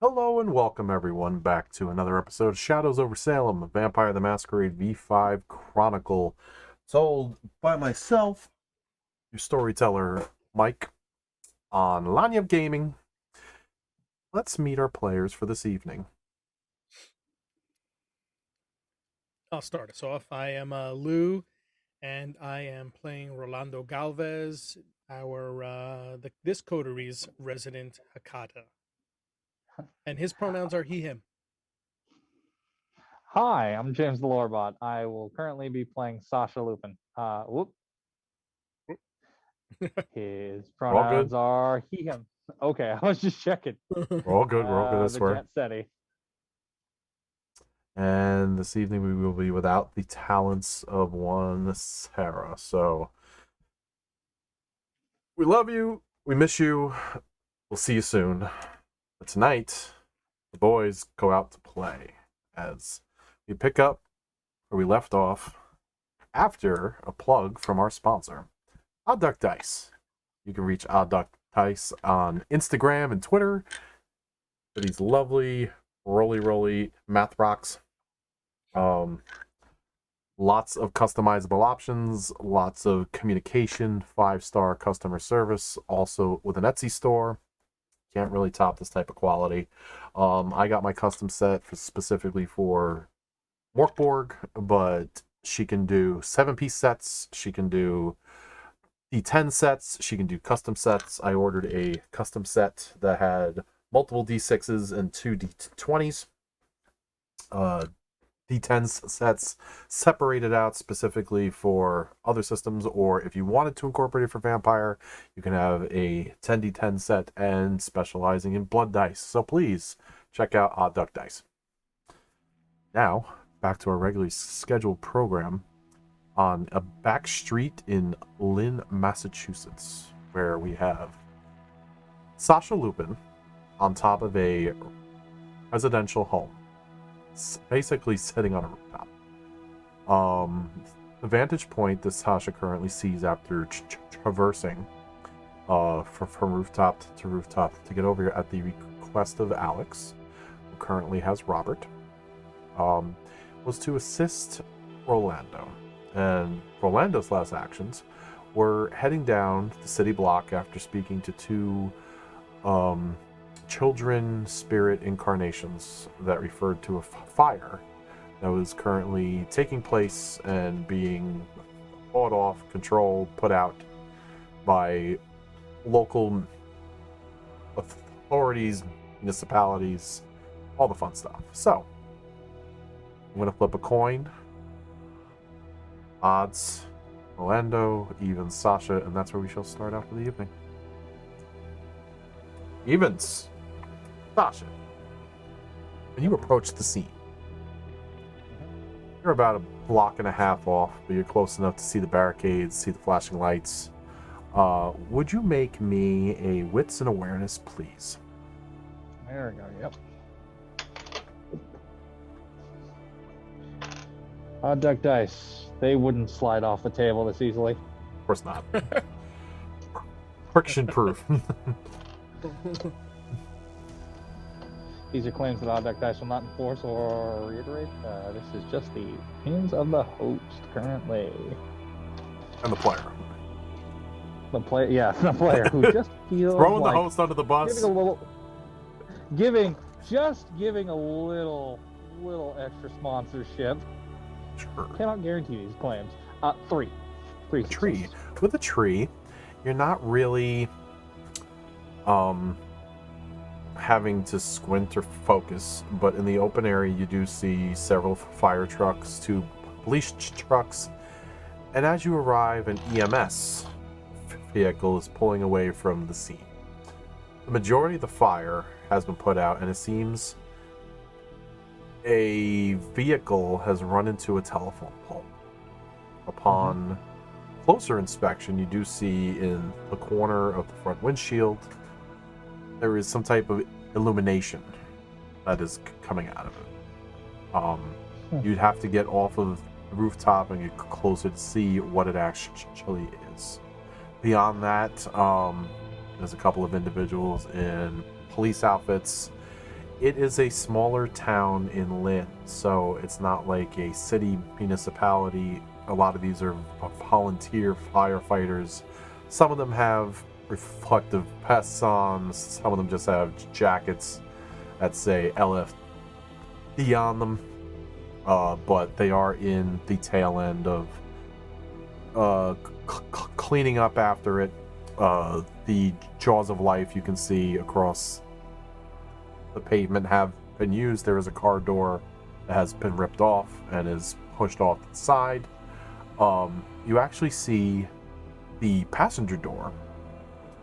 Hello and welcome everyone back to another episode of Shadows over Salem, a Vampire the Masquerade V5 Chronicle, told by myself, your storyteller Mike, on Lanyard Gaming. Let's meet our players for this evening. I'll start us off. I am Lou, and I am playing Rolando Galvez, this coterie's resident Hakata, and his pronouns are he/him. Hi, I'm James the Lorebot. I will currently be playing Sasha Lupin. His We're all good. pronouns are he, him. Okay, I was just checking. We're all good. We're all good. I The swear. Jet Steady. And this evening we will be without the talents of one Sarah. So we love you. We miss you. We'll see you soon. But tonight, the boys go out to play as we pick up where we left off after a plug from our sponsor, Odd Duck Dice. You can reach Odd Duck Dice on Instagram and Twitter for these lovely roly math rocks. Lots of customizable options, lots of communication, 5-star customer service, also with an Etsy store. Can't really top this type of quality. I got my custom set specifically for Morkborg, but she can do 7-piece sets. She can do D10 sets. She can do custom sets. I ordered a custom set that had multiple D6s and 2 D20s. D10 sets separated out specifically for other systems, or if you wanted to incorporate it for Vampire, you can have a 10D10 set and specializing in blood dice. So please check out Odd Duck Dice. Now, back to our regularly scheduled program on a back street in Lynn, Massachusetts, where we have Sasha Lupin on top of a residential home, basically sitting on a rooftop. The vantage point that Sasha currently sees after traversing from rooftop to rooftop to get over here at the request of Alex, who currently has Robert, was to assist Rolando. And Rolando's last actions were heading down the city block after speaking to two children spirit incarnations that referred to a fire that was currently taking place and being fought off, controlled, put out by local authorities, municipalities, all the fun stuff. So, I'm going to flip a coin. Odds, Rolando, evens, Sasha, and that's where we shall start out for the evening. Evens. Sasha, when you approach the scene, you're about a block and a half off, but you're close enough to see the barricades, see the flashing lights. Would you make me a wits and awareness, please? There we go, yep. Odd Duck Dice. They wouldn't slide off the table this easily. Of course not. Friction proof. These are claims that Odd Duck Dice will not enforce or reiterate. This is just the opinions of the host currently. And the player. The player who just feels Throwing like the host under the bus. giving a little extra sponsorship. Sure. Cannot guarantee these claims. Three Tree. successes. With a tree, you're not really having to squint or focus, but in the open area you do see several fire trucks, 2 police trucks, and as you arrive, an EMS vehicle is pulling away from the scene. The majority of the fire has been put out, and it seems a vehicle has run into a telephone pole. Upon closer inspection, you do see in the corner of the front windshield there is some type of illumination that is coming out of it. You'd have to get off of the rooftop and get closer to see what it actually is. Beyond that, there's a couple of individuals in police outfits It is a smaller town in Lynn, so it's not like a city municipality. A lot of these are volunteer firefighters. Some of them have reflective vests on, some of them just have jackets that say LFD on them. But they are in the tail end of cleaning up after it. The jaws of life you can see across the pavement have been used. There is a car door that has been ripped off and is pushed off to the side. You actually see the passenger door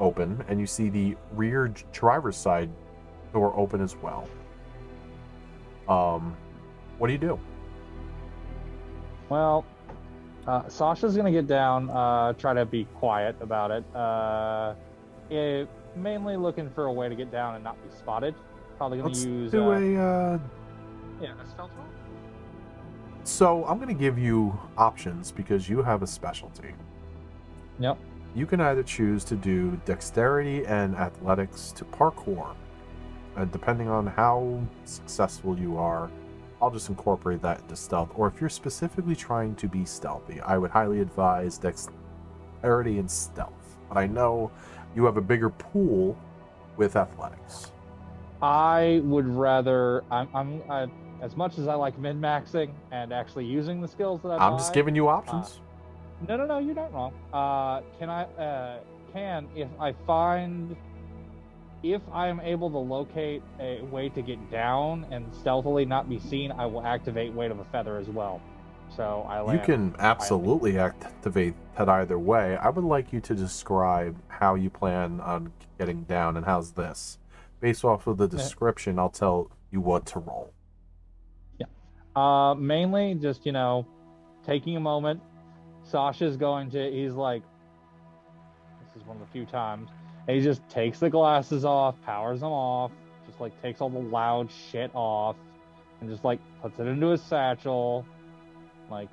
open, and you see the rear driver's side door open as well. What do you do? Well, Sasha's gonna get down, try to be quiet about it. Mainly looking for a way to get down and not be spotted. Probably gonna Let's use do a a stealth roll. So I'm going to give you options because you have a specialty. Yep. You can either choose to do dexterity and athletics to parkour. And depending on how successful you are, I'll just incorporate that into stealth. Or if you're specifically trying to be stealthy, I would highly advise dexterity and stealth. But I know you have a bigger pool with athletics. I would rather. I'm as much as I like min-maxing and actually using the skills that I'm just giving you options. No, you're not wrong. If I am able to locate a way to get down and stealthily not be seen, I will activate Weight of a Feather as well. So You can absolutely activate that either way. I would like you to describe how you plan on getting down, and how's this? Based off of the description, I'll tell you what to roll. Mainly just, taking a moment. Sasha's he's like, this is one of the few times, and he just takes the glasses off, powers them off, just like takes all the loud shit off, and just like puts it into his satchel, like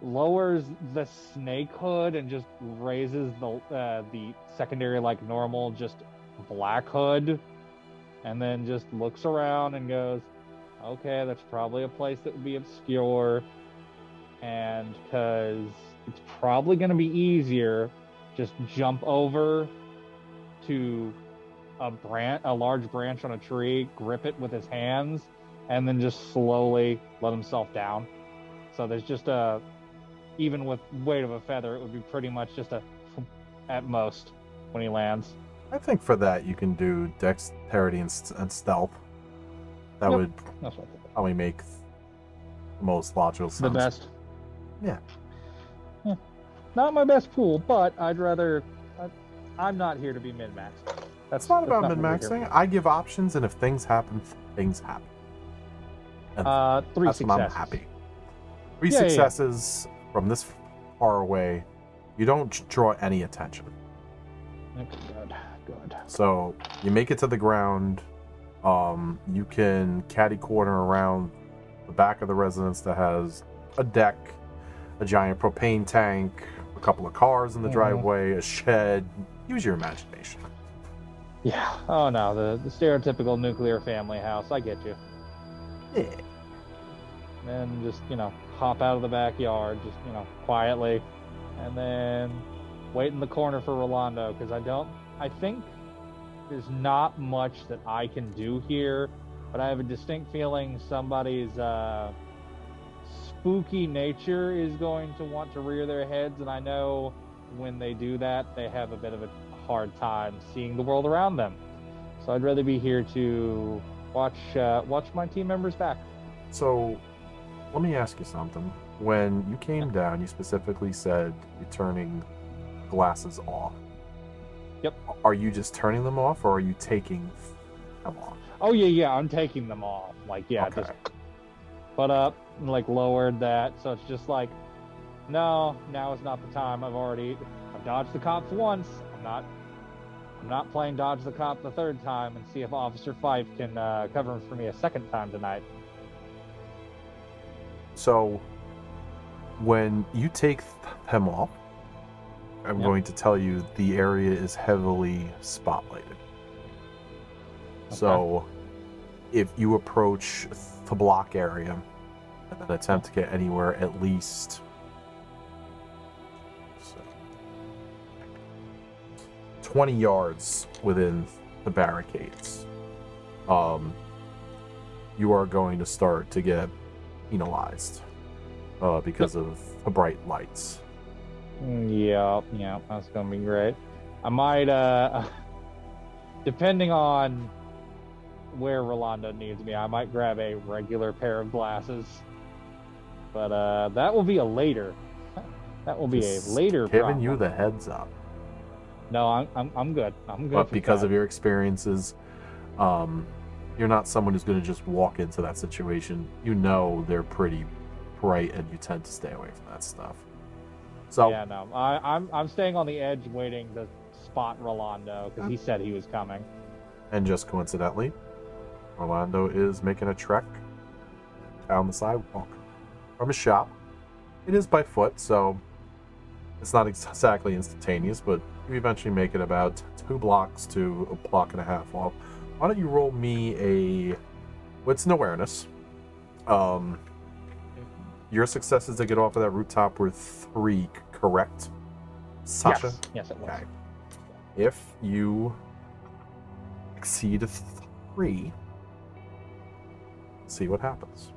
lowers the snake hood and just raises the secondary, like normal, just black hood, and then just looks around and goes, okay, that's probably a place that would be obscure, and because it's probably going to be easier, just jump over to a large branch on a tree, grip it with his hands, and then just slowly let himself down. So there's just even with Weight of a Feather, it would be pretty much just at most when he lands. I think for that you can do dexterity and stealth. That would probably make the most logical sense. The best. Yeah. Not my best pool, but I'd rather. I'm not here to be min-maxed. That's not about min-maxing. I give options, and if things happen, things happen. And 3 that's successes. when I'm happy. 3 successes from this far away. You don't draw any attention. Good. So you make it to the ground. You can catty corner around the back of the residence that has a deck, a giant propane tank, a couple of cars in the driveway, a shed. Use your imagination. Yeah. Oh no, the stereotypical nuclear family house. I get you. Yeah. And just hop out of the backyard, just quietly, and then wait in the corner for Rolando, because I think there's not much that I can do here, but I have a distinct feeling somebody's spooky nature is going to want to rear their heads, and I know when they do that, they have a bit of a hard time seeing the world around them. So I'd rather be here to watch my team members back. So let me ask you something. When you came down, you specifically said you're turning glasses off. Yep. Are you just turning them off, or are you taking them off? Oh yeah, I'm taking them off. Like Okay. just put up, like lowered that, so it's just like, no, now is not the time. I've dodged the cops once. I'm not playing dodge the cop the third time and see if Officer Fife can cover for me a second time tonight. So when you take them off, I'm going to tell you the area is heavily spotlighted. So if you approach the block area and attempt to get anywhere at least 20 yards within the barricades, you are going to start to get penalized because of the bright lights. Yeah, that's gonna be great. I might, depending on where Rolando needs me, I might grab a regular pair of glasses. But that will be a later. That will be a Just later. giving you problem. the heads up. No, I'm good. I'm good. But for because that. of your experiences, you're not someone who's going to just walk into that situation. You know they're pretty bright, and you tend to stay away from that stuff. So Yeah, no, I'm staying on the edge, waiting to spot Rolando because he said he was coming. and just coincidentally, Orlando is making a trek down the sidewalk from his shop. It is by foot, so it's not exactly instantaneous, but you eventually make it about 2 blocks to a block and a half off. Why don't you roll me a wits and awareness? Your successes to get off of that rooftop were 3, correct, Sasha? Yes, it was. Okay. If you exceed 3, see what happens.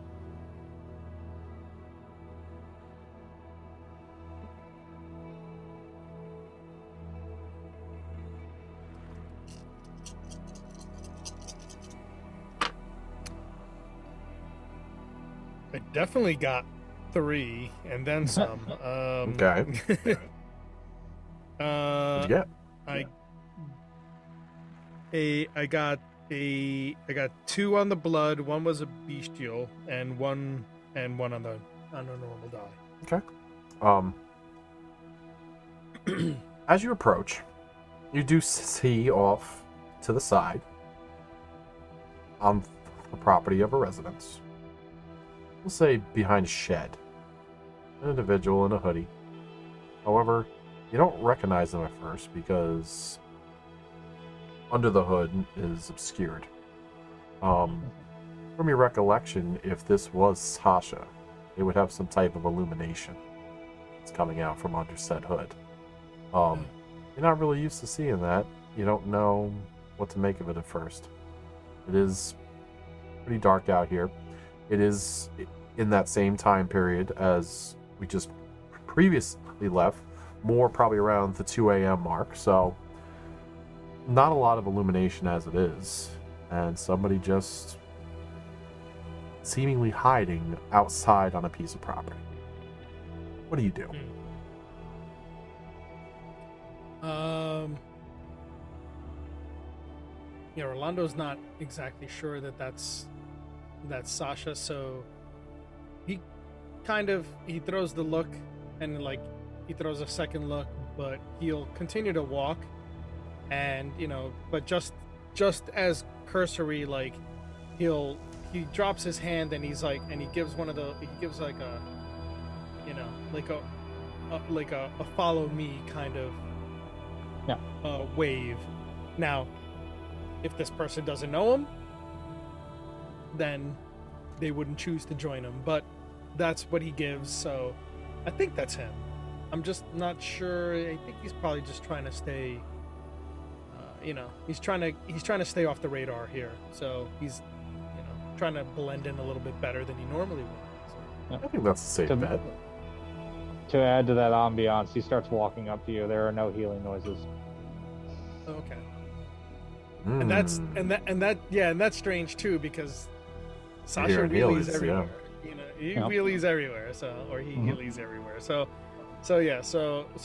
I definitely got 3 and then some. Okay. What'd you get? I got 2 on the blood. 1 was a bestial, and one on the normal die. Okay. As you approach, you do see off to the side on the property of a residence. We'll say behind a shed, an individual in a hoodie. However, you don't recognize them at first because under the hood is obscured. From your recollection, if this was Sasha, it would have some type of illumination that's coming out from under said hood. You're not really used to seeing that. You don't know what to make of it at first. It is pretty dark out here. It is in that same time period as we just previously left, more probably around the 2 a.m. mark, so not a lot of illumination as it is, and somebody just seemingly hiding outside on a piece of property. What do you do? Yeah, Orlando's not exactly sure that that's Sasha, so he throws the look, and he throws a second look, but he'll continue to walk, and but just as cursory, he drops his hand, and he gives like a follow me kind of wave. Now, if this person doesn't know him, then they wouldn't choose to join him, but that's what he gives, so I think that's him. I'm just not sure. I think he's probably just trying to stay he's trying to stay off the radar here, so he's trying to blend in a little bit better than he normally would. I think that's a safe bet. To add to that ambiance, he starts walking up to you. There are no healing noises. Okay. And that's strange too, because Sasha wheelies everywhere. He wheelies everywhere, he wheelies everywhere. So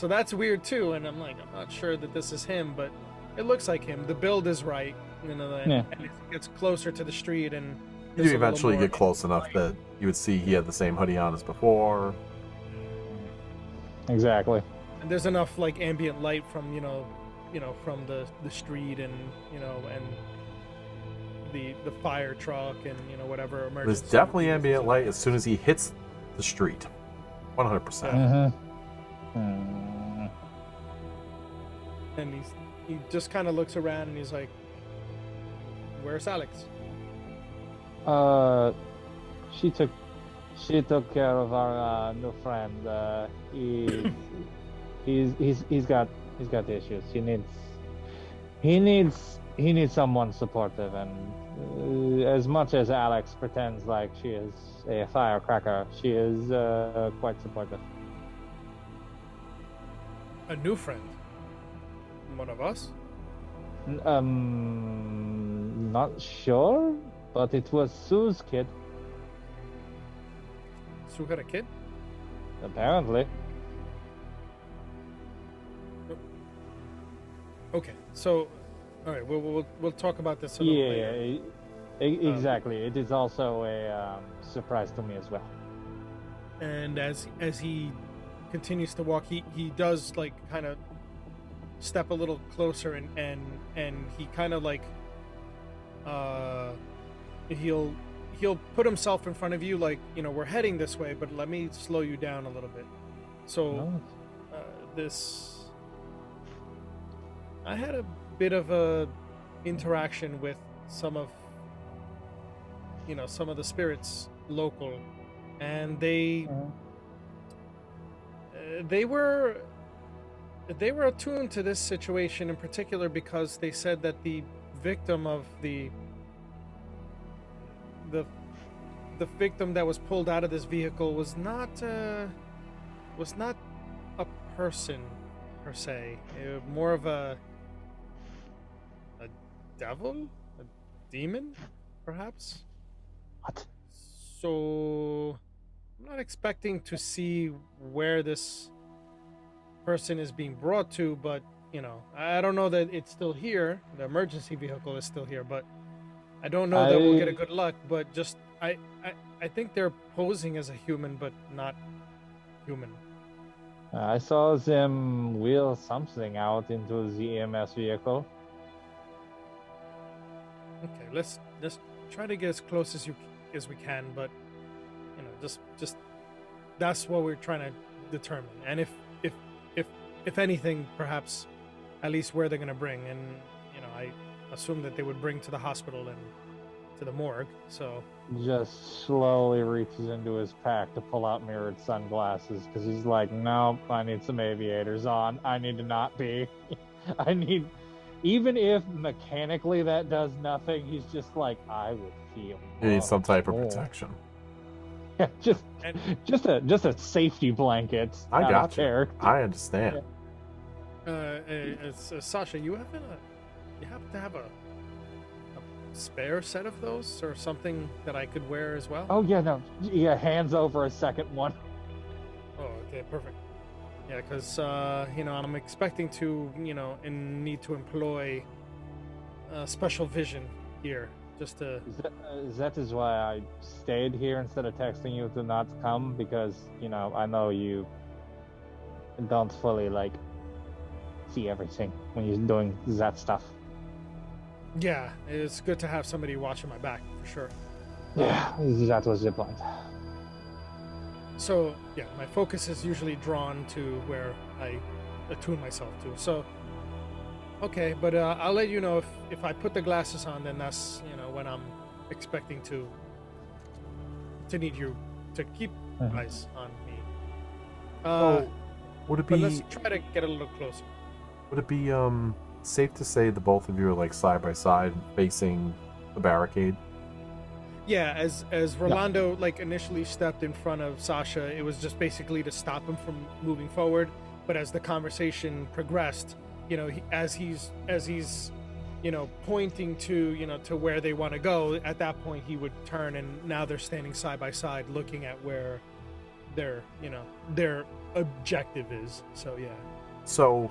that's weird too. And I'm not sure that this is him, but it looks like him. The build is right, and it gets closer to the street, and you eventually get close enough that you would see he had the same hoodie on as before. Exactly. And there's enough ambient light from from the street, and and the fire truck, and whatever emergency. There's definitely ambient light as soon as he hits the street. 100%. And he just kind of looks around, and he's like, "Where's Alex?" Uh, she took care of our new friend. He's got issues. He needs someone supportive, and as much as Alex pretends like she is a firecracker, she is quite supportive. A new friend. One of us? Not sure, but it was Sue's kid, Sue got a kid? apparently. Okay, so, all right, we'll talk about this a little later. Exactly. It is also a surprise to me as well. And as he continues to walk, he does like kind of step a little closer, and he kind of like he'll put himself in front of you, like, you know, we're heading this way, but let me slow you down a little bit. So I had a bit of a interaction with some of the spirits local, and they were attuned to this situation in particular because they said that the victim of the victim that was pulled out of this vehicle was not a person per se, more of a devil, a demon, perhaps. What? So I'm not expecting to see where this person is being brought to, but I don't know that it's still here. The emergency vehicle is still here, but I don't know that we'll get a good luck. But just I think they're posing as a human, but not human. I saw them wheel something out into the EMS vehicle. Okay, let's try to get as close as we can, but just that's what we're trying to determine. And if anything, perhaps at least where they're going to bring. And I assume that they would bring to the hospital and to the morgue. So just slowly reaches into his pack to pull out mirrored sunglasses because he's like, nope, I need some aviators on. I need to not be. I need, even if mechanically that does nothing, he's just like, I would feel. You need some type of more. protection. Yeah, just a safety blanket. I out of got you. character. I understand. Sasha, you happen to have a spare set of those or something that I could wear as well? Oh yeah, no, yeah, hands over a second one. Oh, okay, perfect. Yeah, because I'm expecting to need to employ special vision here just to. That is why I stayed here instead of texting you to not come, because I know you don't fully see everything when you're doing that stuff. Yeah, it's good to have somebody watching my back for sure. Yeah, that was the point. So yeah, my focus is usually drawn to where I attune myself to. So okay, but I'll let you know if I put the glasses on, then that's when I'm expecting to need you to keep eyes on me. Would it but be? let's try to get a little closer. Would it be safe to say the both of you are side by side facing the barricade? Yeah, as Rolando initially stepped in front of Sasha, it was just basically to stop him from moving forward. But as the conversation progressed, as he's pointing to to where they want to go, at that point he would turn, and now they're standing side by side, looking at where their objective is. So yeah. So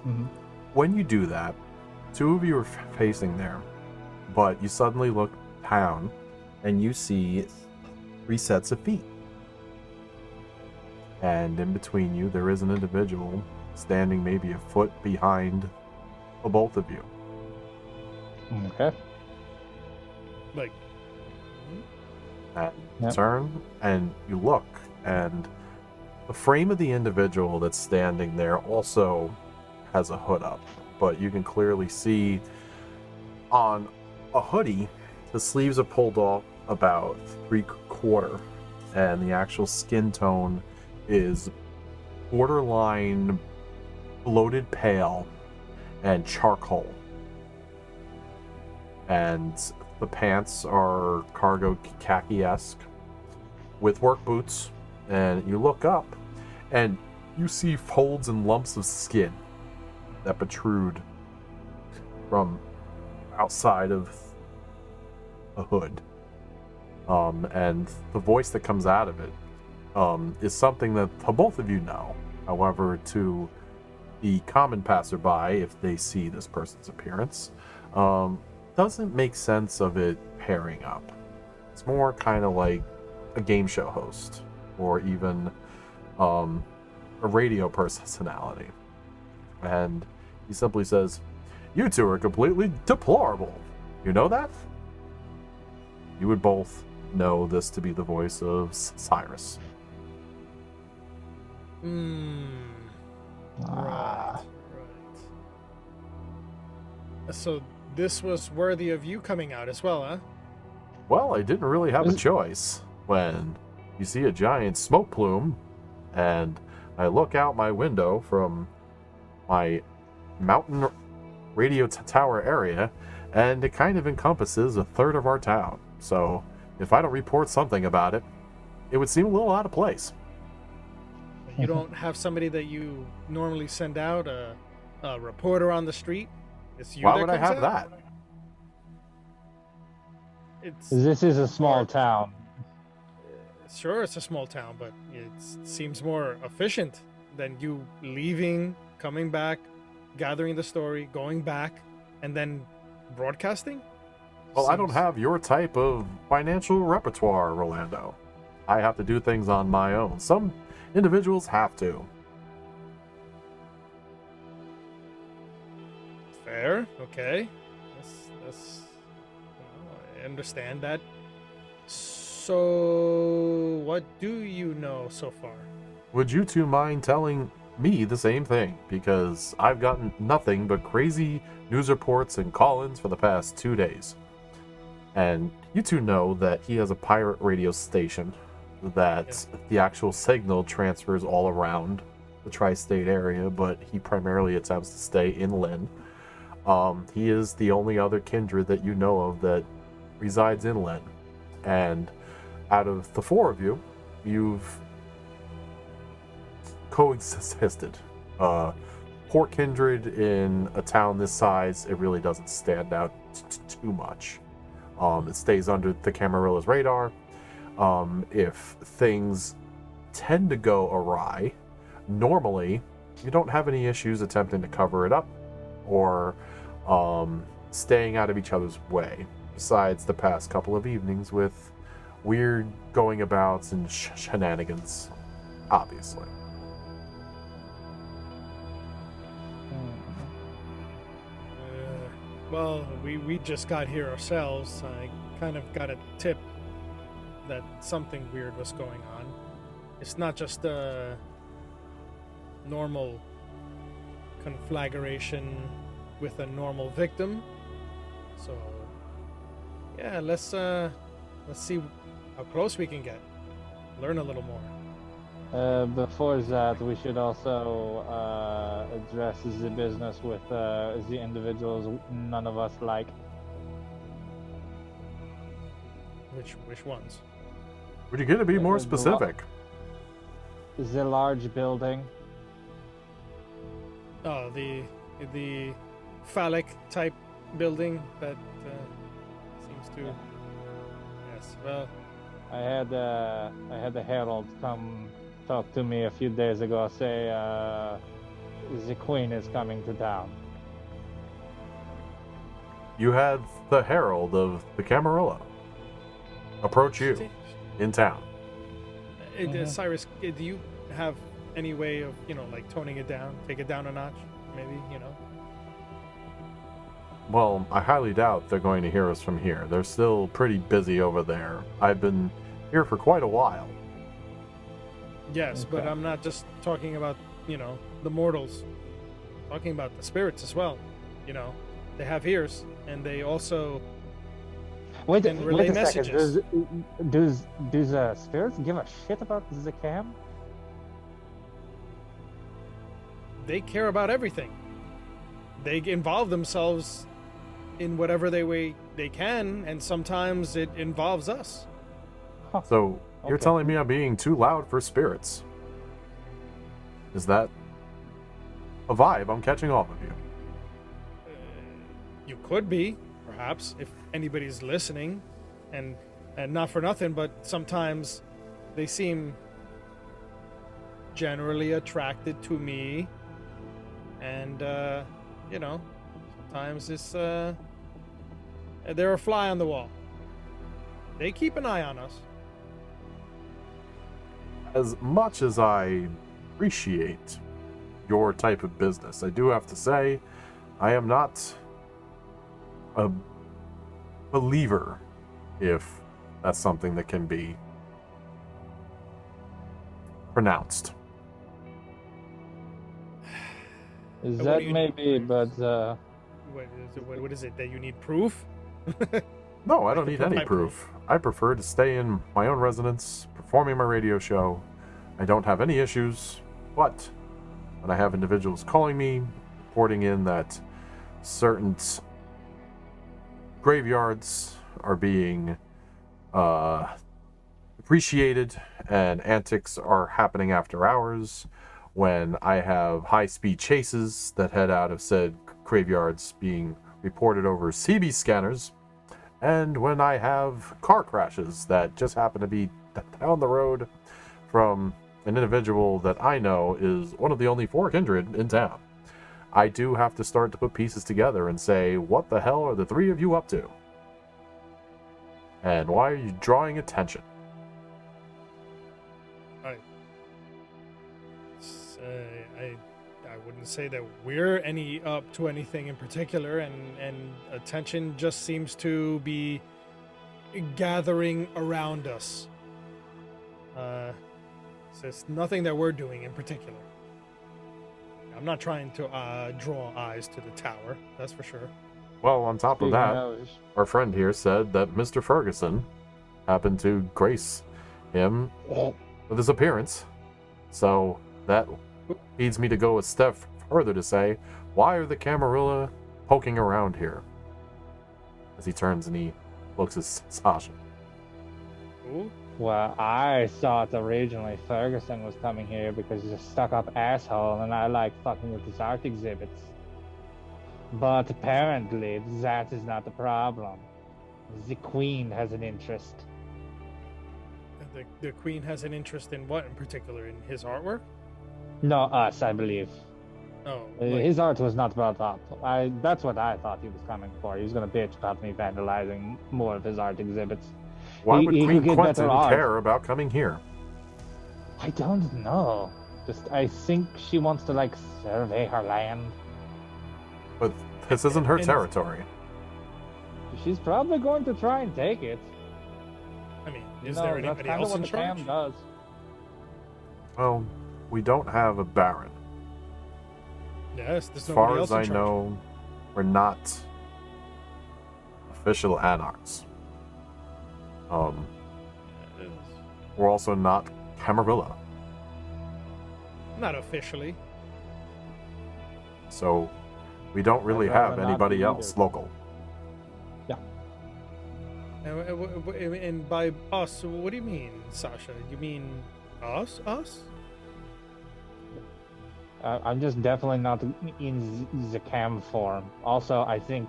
when you do that, two of you are facing there, but you suddenly look down and you see 3 sets of feet. And in between you, there is an individual standing maybe a foot behind the both of you. Okay. And Yep. turn and you look, and the frame of the individual that's standing there also has a hood up, but you can clearly see on a hoodie the sleeves are pulled off about 3/4, and the actual skin tone is borderline bloated pale and charcoal. And the pants are cargo khaki-esque with work boots. And you look up and you see folds and lumps of skin that protrude from outside of a hood. And the voice that comes out of it is something that both of you know. However, to the common passerby, if they see this person's appearance, doesn't make sense of it pairing up. It's more kind of like a game show host or even a radio personality. And he simply says, "You two are completely deplorable. You know that?" You would both know this to be the voice of Cyrus. Right. So this was worthy of you coming out as well, huh? Well, I didn't really have a choice when you see a giant smoke plume, and I look out my window from my mountain radio tower area, and it kind of encompasses a third of our town. So if I don't report something about it, it would seem a little out of place. You don't have somebody that you normally send out, a reporter on the street? It's you. Why that would I comes have out? that? It's This is a small town. sure it's a small town, but it seems more efficient than you leaving, coming back, gathering the story, going back, and then broadcasting. Well, I don't Seems- have your type of financial repertoire, Rolando. I have to do things on my own. Some individuals have to. Fair, okay. That's I understand that. So, what do you know so far? Would you two mind telling me the same thing? Because I've gotten nothing but crazy news reports and call-ins for the past 2 days. And you two know that he has a pirate radio station that the actual signal transfers all around the tri-state area, but he primarily attempts to stay inland. He is the only other kindred that you know of that resides inland. And out of the four of you, you've coexisted. Poor kindred in a town this size, it really doesn't stand out too much. It stays under the Camarilla's radar. If things tend to go awry, normally you don't have any issues attempting to cover it up or staying out of each other's way, besides the past couple of evenings with weird going abouts and shenanigans, obviously. Well, we just got here ourselves. I kind of got a tip that something weird was going on. It's not just a normal conflagration with a normal victim. So, yeah, let's see how close we can get. Learn a little more. Before that, we should also address the business with the individuals none of us like. Which ones? Would you get to be more The specific? The large building. Oh, the phallic type building that seems to. Yes. Well, I had the herald come talk to me a few days ago. Say the queen is coming to town. You had the herald of the Camarilla approach you in town. Cyrus, do you have any way of, like toning it down, take it down a notch, maybe, Well, I highly doubt they're going to hear us from here. They're still pretty busy over there. I've been here for quite a while. Yes, but Okay. I'm not just talking about, the mortals. I'm talking about the spirits as well. They have ears, and they also Wait, and relay wait a second. messages. Do the spirits give a shit about Zakam? They care about everything. They involve themselves in whatever way they can, and sometimes it involves us. So you're Okay. telling me I'm being too loud for spirits? Is that a vibe I'm catching off of you? You could be, perhaps, if anybody's listening, and not for nothing, but sometimes they seem generally attracted to me, and you know, sometimes it's they're a fly on the wall. They keep an eye on us. As much as I appreciate your type of business, I do have to say I am not a believer, if that's something that can be pronounced. Is what that do you maybe? need? But What is it that you need proof? No, I don't can need put any my proof. I prefer to stay in my own residence, performing my radio show. I don't have any issues, but when I have individuals calling me, reporting in that certain graveyards are being appreciated and antics are happening after hours, when I have high-speed chases that head out of said graveyards being reported over CB scanners, and when I have car crashes that just happen to be down the road from an individual that I know is one of the only 4 kindred in town. I do have to start to put pieces together and say, what the hell are the 3 of you up to? And why are you drawing attention? I wouldn't say that we're any up to anything in particular, and attention just seems to be gathering around us. So it's nothing that we're doing in particular. I'm not trying to draw eyes to the tower, that's for sure. Well, on top of speaking that, of, our friend here said that Mr. Ferguson happened to grace him with his appearance. So that leads me to go a step further to say, why are the Camarilla poking around here? As he turns and he looks at Sasha. Ooh. well, I thought originally Ferguson was coming here because he's a stuck-up asshole, and I like fucking with his art exhibits. But apparently, that is not the problem. The Queen has an interest. The Queen has an interest in what in particular? In his artwork? No, us, I believe. Oh, His art was not brought up. That's what I thought he was coming for. He was gonna bitch about me vandalizing more of his art exhibits. Why He- would he could Queen get Quentin better art. care about coming here? I don't know. Just, I think she wants to, like, survey her land. But this isn't her And- territory. She's probably going to try and take it. I mean, You is know, there that's anybody kind else of in what the charge? Cam does. Well, we don't have a baron. Yes, there's As nobody far else as I in charge. know, we're not official anarchs. We're also not Camarilla. Not officially. So we don't really I'd rather have not anybody be else either. local. And by us, what do you mean, Sasha? You mean us? Us? I'm just definitely not in the cam form. Also, I think,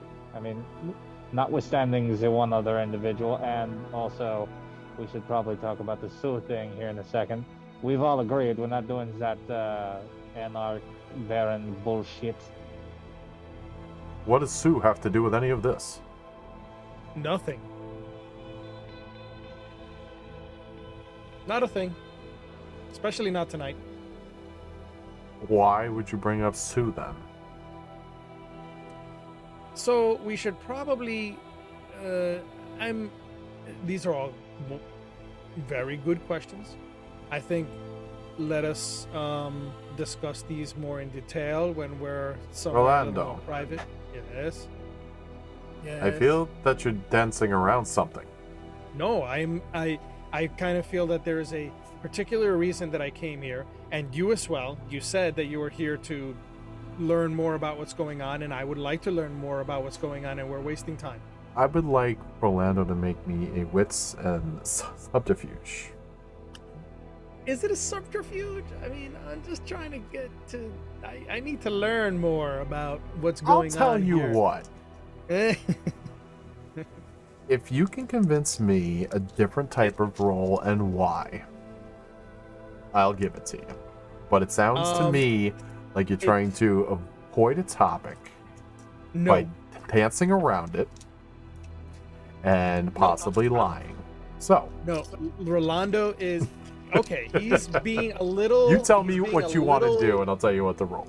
notwithstanding the one other individual, and also we should probably talk about the Sue thing here in a second. We've all agreed we're not doing that anarch baron bullshit. What does Sue have to do with any of this? Nothing. Not a thing. Especially not tonight. Why would you bring up Sue then? So we should probably. These are all very good questions. I think let us discuss these more in detail when we're somewhere a little Rolando. more private. Yes. Yes. I feel that you're dancing around something. No, I kind of feel that there is a particular reason that I came here, and you as well. You said that you were here to learn more about what's going on, and I would like to learn more about what's going on, and we're wasting time. I would like Rolando to make me a wits and subterfuge. Is it a subterfuge? I mean, I'm just trying to get to. I need to learn more about what's I'll going on. tell you here. what. If you can convince me a different type of role and why, I'll give it to you. But it sounds to me like you're trying to avoid a topic no, by dancing around it and possibly lying. So, no. Rolando is okay. He's being a little. you tell me he's being what a you want to little- do, and I'll tell you what to roll.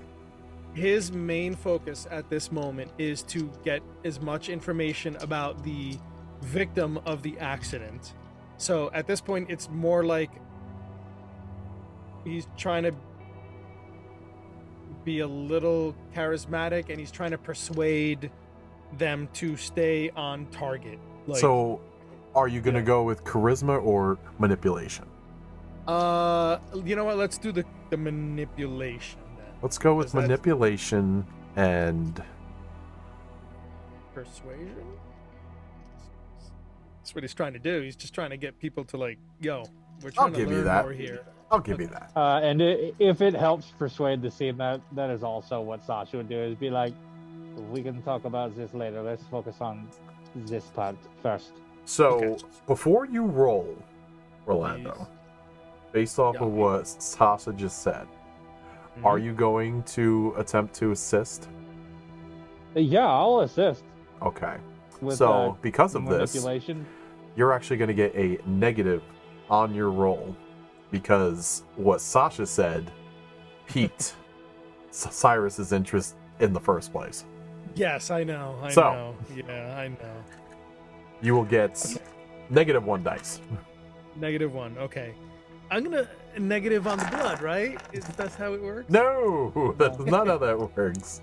His main focus at this moment is to get as much information about the victim of the accident. So at this point, it's more like he's trying to be a little charismatic, and he's trying to persuade them to stay on target. Like, So, are you going to Yeah. go with charisma or manipulation? you know what? Let's do the manipulation then. Let's go with Because that's- manipulation and Persuasion. That's what he's trying to do. He's just trying to get people to like, yo, we're trying to give you learn that. more here. I'll give you that. And if it helps persuade the team, that is also what Sasha would do. Is be like, we can talk about this later. Let's focus on this part first. So, Okay. before you roll, Rolando, Please. based off Yeah. of what Sasha just said, are you going to attempt to assist? Yeah, I'll assist Okay. with So, because of this, manipulation. you're actually going to get a negative on your roll because what Sasha said piqued Cyrus's interest in the first place. Yes, I know. I So. know. Yeah, I know. You will get -1 dice. -1. Okay. I'm gonna negative on the blood, right? That's how it works. No, that's not how that works.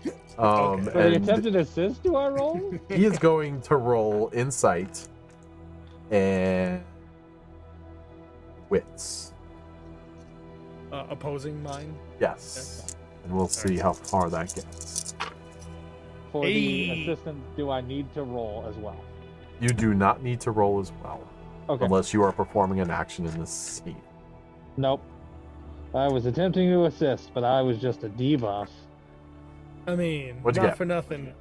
Okay. For the And attempted assist, do I roll? he is going to roll insight and wits. Opposing mine. Yes. And we'll see how far that gets. For the Hey. assistant, do I need to roll as well? You do not need to roll as well, Okay. unless you are performing an action in this scene. Nope. I was attempting to assist, but I was just a debuff. I mean, What'd you not get? for nothing.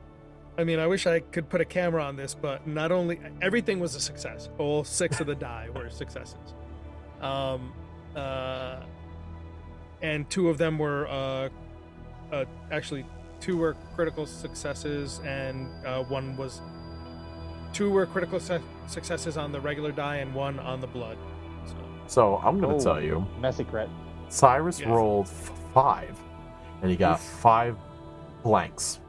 I mean, I wish I could put a camera on this, but not only everything was a success. All 6 of the die were successes. And 2 of them were actually 2 were critical successes, and 1 was 2 were critical successes on the regular die, and 1 on the blood. So I'm going to Oh. tell you, Messy crit. Cyrus Yes. rolled 5, and he got 5 blanks.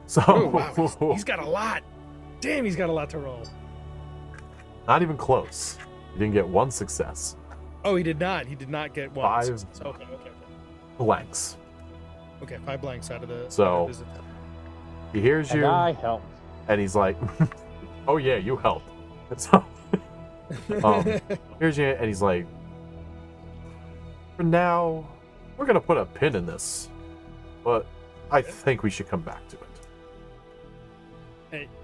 So Oh wow, he's got a lot. Damn, he's got a lot to roll. not even close. He didn't get 1 success. Oh, he did not. He did not get 1. 5 success. Okay. blanks. Okay, 5 blanks out of the. So- out of his attempt. He hears And you, I helped. and he's like, "Oh yeah, you helped." So here's you, and he's like, "For now, we're gonna put a pin in this, but I think we should come back to it."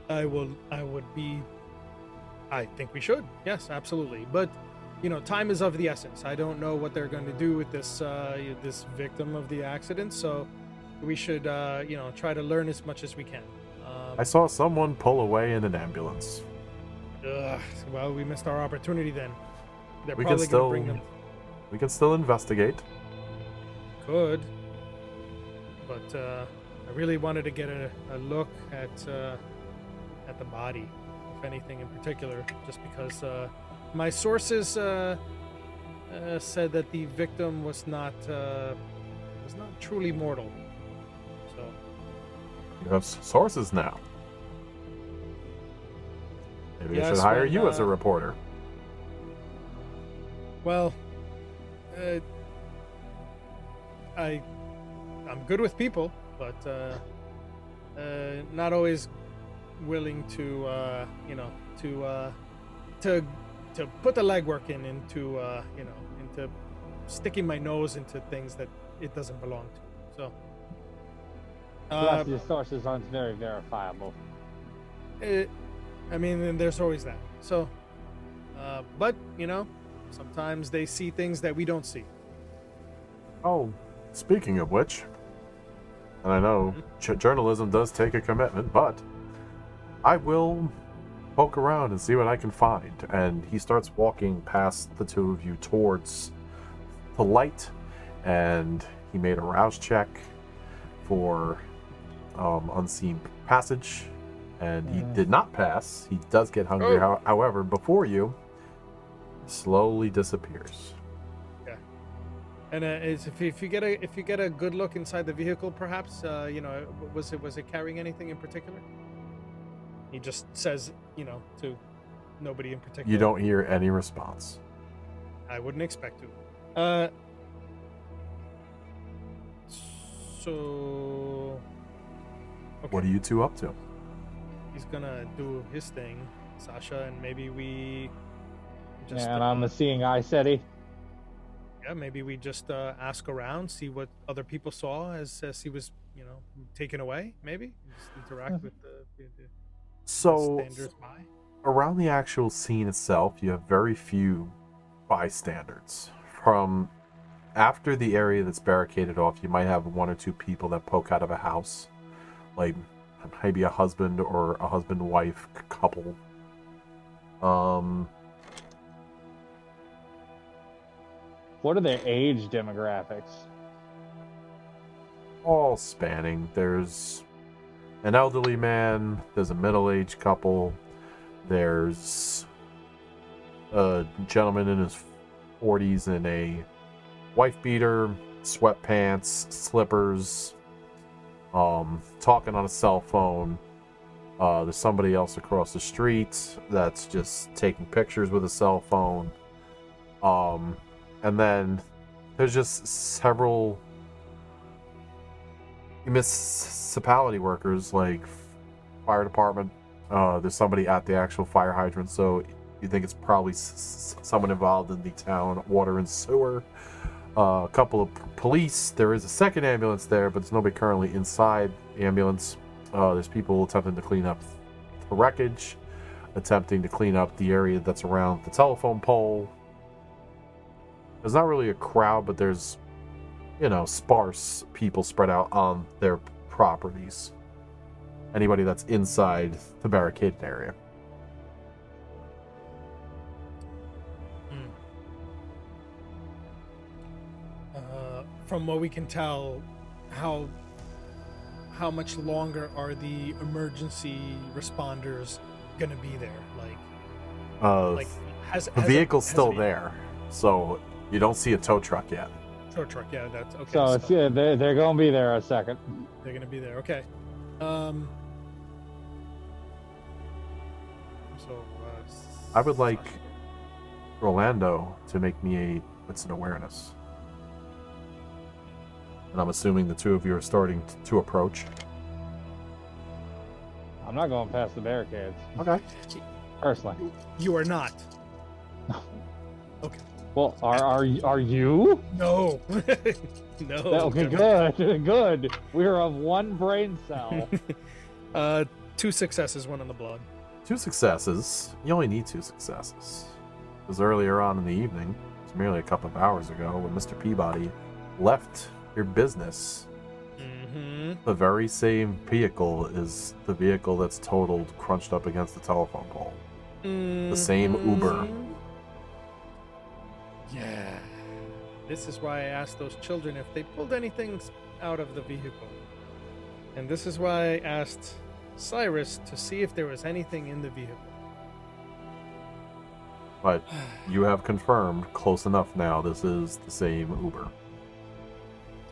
I would be. I think we should. Yes, absolutely. But, time is of the essence. I don't know what they're going to do with this this victim of the accident. So, we should try to learn as much as we can. I saw someone pull away in an ambulance. Well, we missed our opportunity then. They're We can probably going to still bring them. we can still investigate. Could. But I really wanted to get a look at the body, if anything in particular, just because my sources said that the victim was not truly mortal. So You have sources now. Maybe I Yes, should hire when, you as a reporter. well, I'm good with people, but not always willing to, to put the legwork into, into sticking my nose into things that it doesn't belong to. So, Plus, your sources aren't very verifiable. I mean, and there's always that. So, but sometimes they see things that we don't see. Oh, speaking of which, and I know journalism does take a commitment, but I will poke around and see what I can find. And he starts walking past the two of you towards the light, and he made a rouse check for unseen passage, and he did not pass. He does get hungry, however, before you, slowly disappears. And if you get a good look inside the vehicle, perhaps was it carrying anything in particular? He just says, to nobody in particular. You don't hear any response. I wouldn't expect to. So. Okay. What are you two up to? He's gonna do his thing, Sasha, and maybe we just. And I'm a seeing eye, SETI. Yeah, maybe we just ask around, see what other people saw as he was, taken away. Maybe just interact with the So, standers by. around the actual scene itself, you have very few bystanders. From after the area that's barricaded off, you might have one or two people that poke out of a house, like maybe a husband or a husband-wife couple. What are their age demographics? All spanning. There's an elderly man, there's a middle-aged couple, there's a gentleman in his 40s in a wife beater, sweatpants, slippers, talking on a cell phone. There's somebody else across the street that's just taking pictures with a cell phone. And then there's just several municipality workers, like fire department. There's somebody at the actual fire hydrant, so you think it's probably someone involved in the town water and sewer. A couple of police. There is a second ambulance there, but there's nobody currently inside the ambulance. There's people attempting to clean up the wreckage, attempting to clean up the area that's around the telephone pole. There's not really a crowd, but there's, sparse people spread out on their properties. Anybody that's inside the barricaded area. From what we can tell, how much longer are the emergency responders gonna be there? The vehicle's still there, so you don't see a tow truck yet. Tow truck, yeah, that's okay. So it's they're gonna be there a second. They're gonna be there, okay. I would like Rolando to make me a wits and awareness. And I'm assuming the two of you are starting to approach. I'm not going past the barricades. Okay. Personally. You are not. Okay. Well, are you? No. No. Okay, good. We're of one brain cell. 2 successes, 1 on the blood. 2 successes. You only need 2 successes. Because earlier on in the evening, it was merely a couple of hours ago, when Mr. Peabody left your business, the very same vehicle is the vehicle that's totaled, crunched up against the telephone pole. The same Uber. Yeah. This is why I asked those children if they pulled anything out of the vehicle. And this is why I asked Cyrus to see if there was anything in the vehicle. But you have confirmed close enough now this is the same Uber.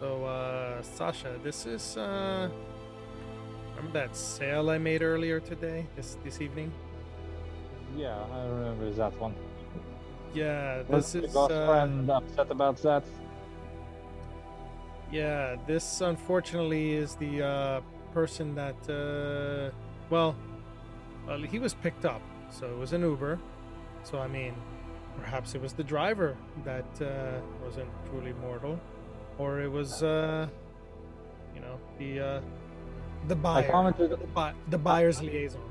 So, Sasha, this is, remember that sale I made earlier today, this evening? Yeah, I remember that one. Yeah, Was this the is, ghost friend upset about that? yeah, this unfortunately is the, person that, well, Well, he was picked up, so it was an Uber. So I mean, perhaps it was the driver that wasn't truly mortal, or it was, the buyer, the buyer's liaison.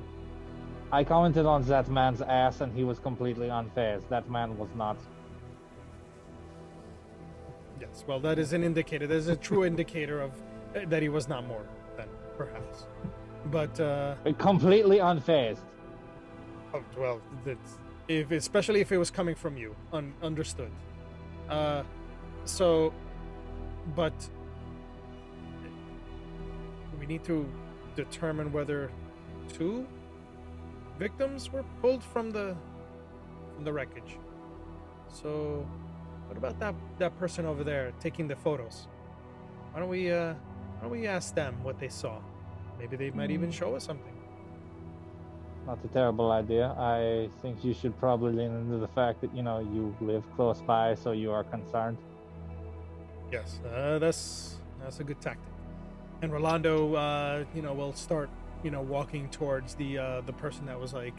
I commented on that man's ass, and he was completely unfazed. That man was not. Yes, well, that is an indicator. That is a true indicator of that he was not mortal, then perhaps. But Completely unfazed. well, especially if it was coming from you, understood. But we need to determine whether 2 victims were pulled from the wreckage. So, what about that person over there taking the photos? Why don't we ask them what they saw? Maybe they might even show us something. Not a terrible idea. I think you should probably lean into the fact that, you live close by, so you are concerned. Yes, that's a good tactic. And Rolando, will start, walking towards the person that was like,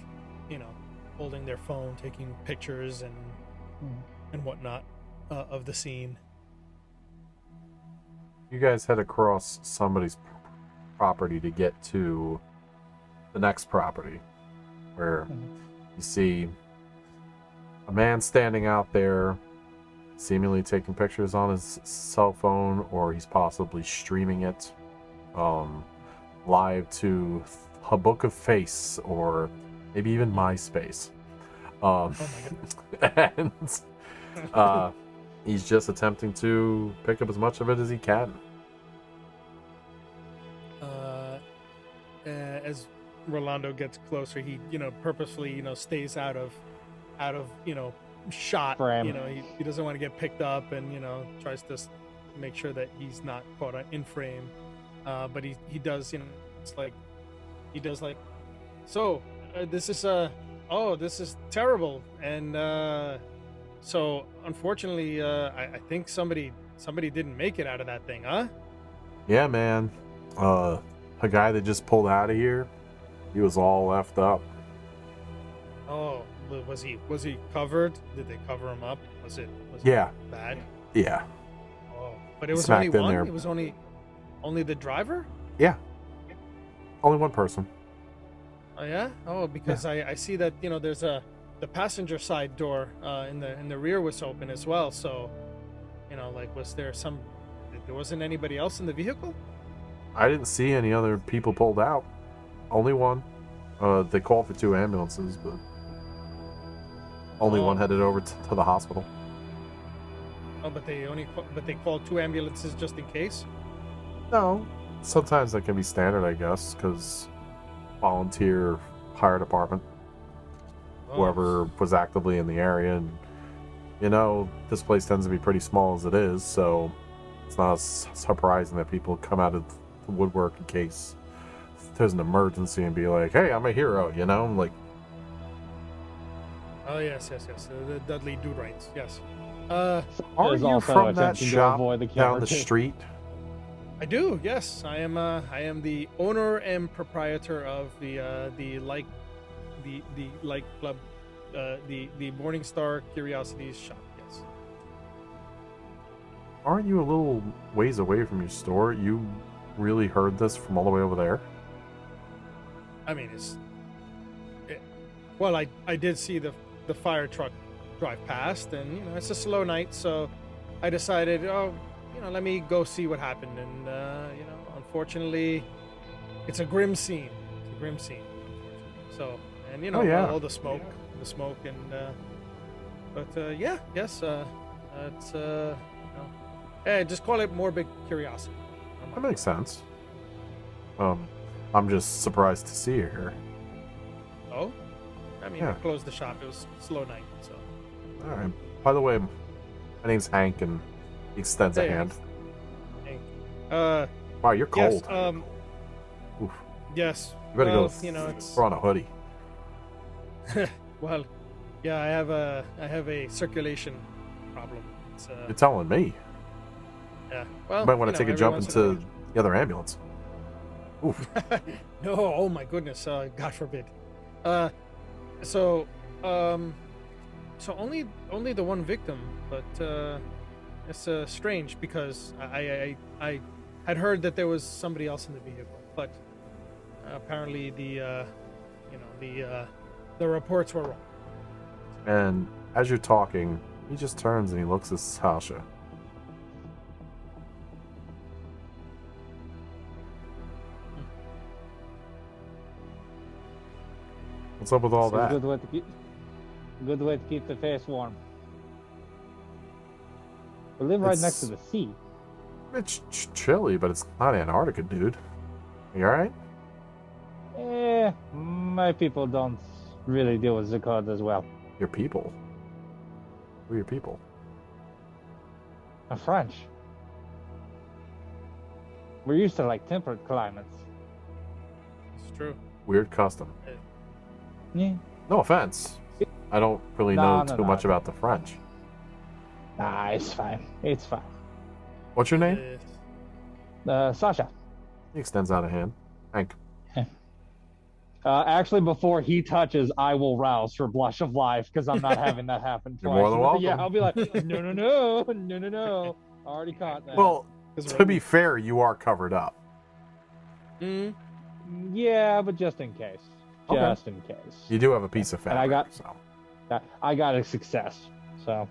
holding their phone, taking pictures and whatnot of the scene. You guys head across somebody's property to get to the next property, where you see a man standing out there, seemingly taking pictures on his cell phone, or he's possibly streaming it live to a Book of Face, or maybe even MySpace. Oh my God. And he's just attempting to pick up as much of it as he can. As Rolando gets closer, he purposefully stays out of shot. Frame. He doesn't want to get picked up, and tries to make sure that he's not caught in frame. But he does it's like he does like, so this is terrible, and so unfortunately I think somebody didn't make it out of that thing, huh? Yeah, man. A guy that just pulled out of here, he was all effed up. Oh, was he covered? Did they cover him up? Was it Yeah. bad? Yeah. Oh, but it was Smacked only in one. there. It was only the driver. Yeah. Only one person. Oh yeah. Oh, because I see that there's the passenger side door in the rear was open as well. So, was there there wasn't anybody else in the vehicle? I didn't see any other people pulled out. Only one. They called for 2 ambulances, but only one headed over to the hospital. Oh, but they called 2 ambulances just in case. No. Sometimes that can be standard, I guess, because volunteer fire department, Oh, whoever was actively in the area, and this place tends to be pretty small as it is, so it's not surprising that people come out of the woodwork in case there's an emergency and be like, hey, I'm a hero, like. Oh yes. The Dudley Do Rights. Yes. Are There's you also from that attempting to shop avoid the down the camera. street? I do. Yes, I am. I am the owner and proprietor of the Light Club, the Morningstar Curiosities shop. Yes. Aren't you a little ways away from your store? You really heard this from all the way over there? I mean, well, I did see the fire truck drive past, and it's a slow night, so I decided, let me go see what happened, and unfortunately, it's a grim scene. It's a grim scene, unfortunately. So, and Oh, yeah. all the smoke, and yes, it's just call it morbid curiosity. That makes sense. I'm just surprised to see you here. Oh, I mean, Yeah. I closed the shop. It was a slow night, so. All right. By the way, my name's Hank, and he extends a Hey, hand. Hank. Wow, you're cold. Yes. Oof. Yes. You better well, go it's throw on a hoodie. well, yeah. I have a circulation problem. It's You're telling me. yeah. Well, You might want to take a every jump once in a into the other ambulance. Oof. while- No, oh my goodness, God forbid. Uh, so, so only the one victim, but it's strange because I had heard that there was somebody else in the vehicle, but apparently the reports were wrong. And as you're talking, he just turns and he looks at Sasha. What's up with all It's a that? good way to keep the face warm. We live right next to the sea. It's chilly, but it's not Antarctica, dude. You alright? My people don't really deal with the cold as well. Your people. Who are your people? I'm French. We're used to like temperate climates. It's true. Weird custom. Yeah. No offense. I don't really know too much about the French. Nah, it's fine. It's fine. What's your name? Sasha. He extends out a hand. Hank. Actually, before he touches, I will rouse for Blush of Life because I'm not having that happen You're twice. more than welcome. Yeah, I'll be like, no. Already caught that. Well, to be fair, you are covered up. Mm. Yeah, but just in case. Okay. Just in case. You do have a piece of fabric. And I got a success. So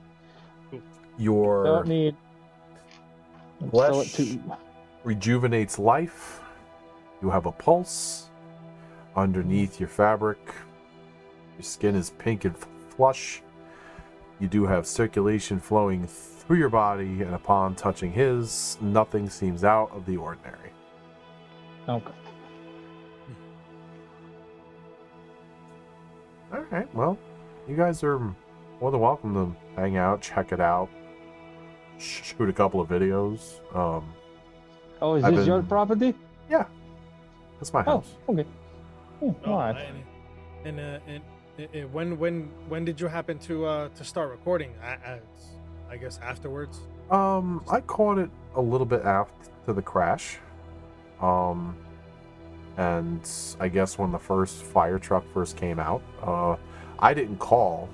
Your don't need flesh rejuvenates life. You have a pulse underneath your fabric. Your skin is pink and flush. You do have circulation flowing through your body, and upon touching his, nothing seems out of the ordinary. Okay. Alright, well, you guys are more than welcome to hang out, check it out, shoot a couple of videos. Oh, is I've this your been- property? Yeah, that's my Oh, house. okay. Oh, Oh, all right. and when did you happen to start recording? I guess afterwards. I caught it a little bit after the crash. And I guess when the first fire truck first came out, I didn't call.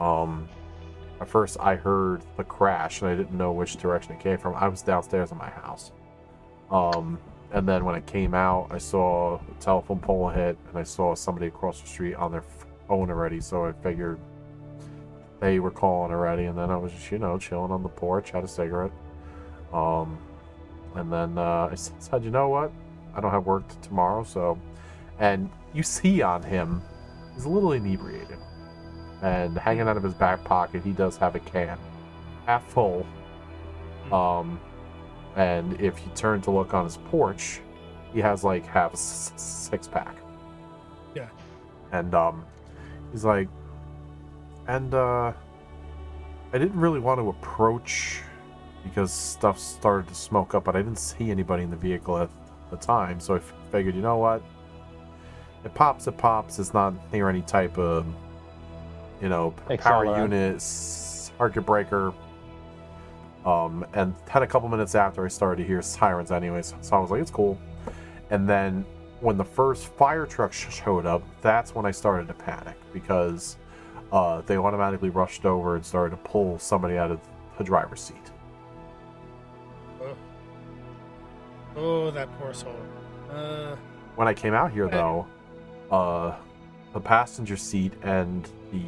At first I heard the crash and I didn't know which direction it came from. I was downstairs in my house. And then when it came out, I saw a telephone pole hit and I saw somebody across the street on their phone already, so I figured they were calling already, and then I was just, chilling on the porch, had a cigarette. And then I said, you know what? I don't have work tomorrow, so... And you see on him, he's a little inebriated. And hanging out of his back pocket, he does have a can. Half full. And if you turn to look on his porch, he has like half a six-pack. Yeah. And he's like... And I didn't really want to approach because stuff started to smoke up, but I didn't see anybody in the vehicle at the time, so I figured, you know what? It pops. It's not near any type of, power Accelerant. unit, circuit breaker. And had a couple minutes after I started to hear sirens anyways, so I was like, it's cool. And then when the first fire truck showed up, that's when I started to panic because they automatically rushed over and started to pull somebody out of the driver's seat. Oh, that poor soul. When I came out here, though, the passenger seat and the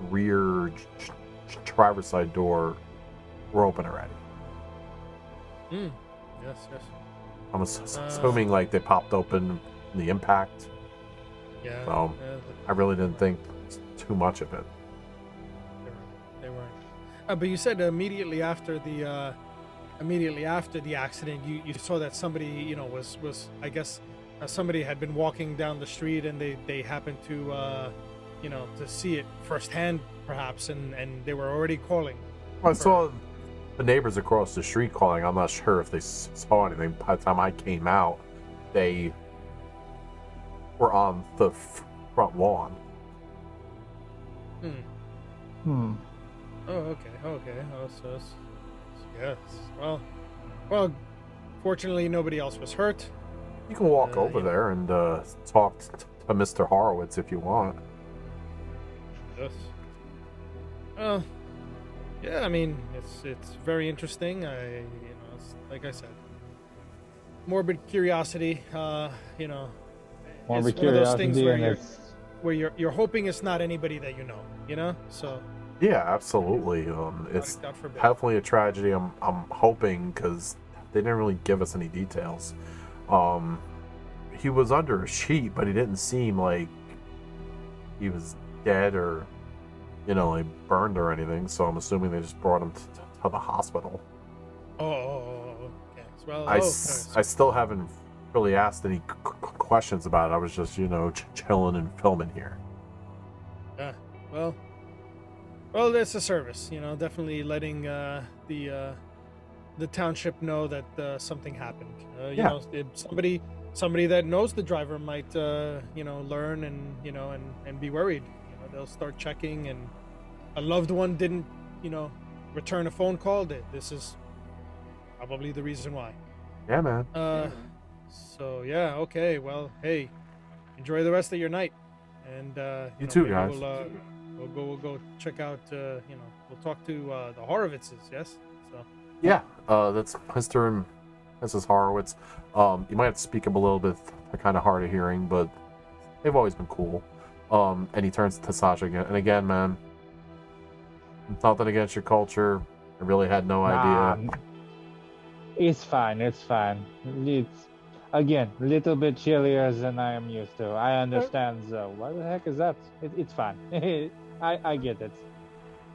rear driver's side door were open already. Yes. I'm assuming like they popped open in the impact. Yeah. So I really didn't think too much of it. They weren't. But you said immediately after the accident, you saw that somebody was I guess somebody had been walking down the street and they happened to to see it firsthand perhaps, and they were already calling. Well, I saw the neighbors across the street calling. I'm not sure if they saw anything. By the time I came out, they were on the front lawn. Hmm. Oh, okay. Oh, so yes. Well, fortunately, nobody else was hurt. You can walk over Yeah. there and talk to Mr. Horowitz if you want. Yes. Well, yeah. I mean, it's very interesting. It's, like I said, morbid curiosity. Morbid it's one of those things curiosity, where and you're it's where you're hoping it's not anybody that you know. So Yeah, absolutely. It's God forbid. definitely a tragedy. I'm hoping because they didn't really give us any details. He was under a sheet, but he didn't seem like he was dead or, like burned or anything. So I'm assuming they just brought him to the hospital. Okay. Well, I still haven't really asked any questions about it. I was just, chilling and filming here. Yeah. Well, that's a service. Definitely letting the township know that something happened. If somebody that knows the driver might learn and be worried. They'll start checking, and a loved one didn't return a phone call. This is probably the reason why. Yeah, man. So yeah, okay. Well, hey, enjoy the rest of your night, and You too, maybe guys. We'll go check out. We'll talk to the Horowitzes. Yes. So Yeah, that's Mr. and Mrs. Horowitz. You might have to speak up a little bit. They're kind of hard of hearing, but they've always been cool. And he turns to Sasha again. And again, man, nothing against your culture. I really had no idea. It's fine. It's again a little bit chillier than I am used to. I understand though. What the heck is that? It's fine. I get it.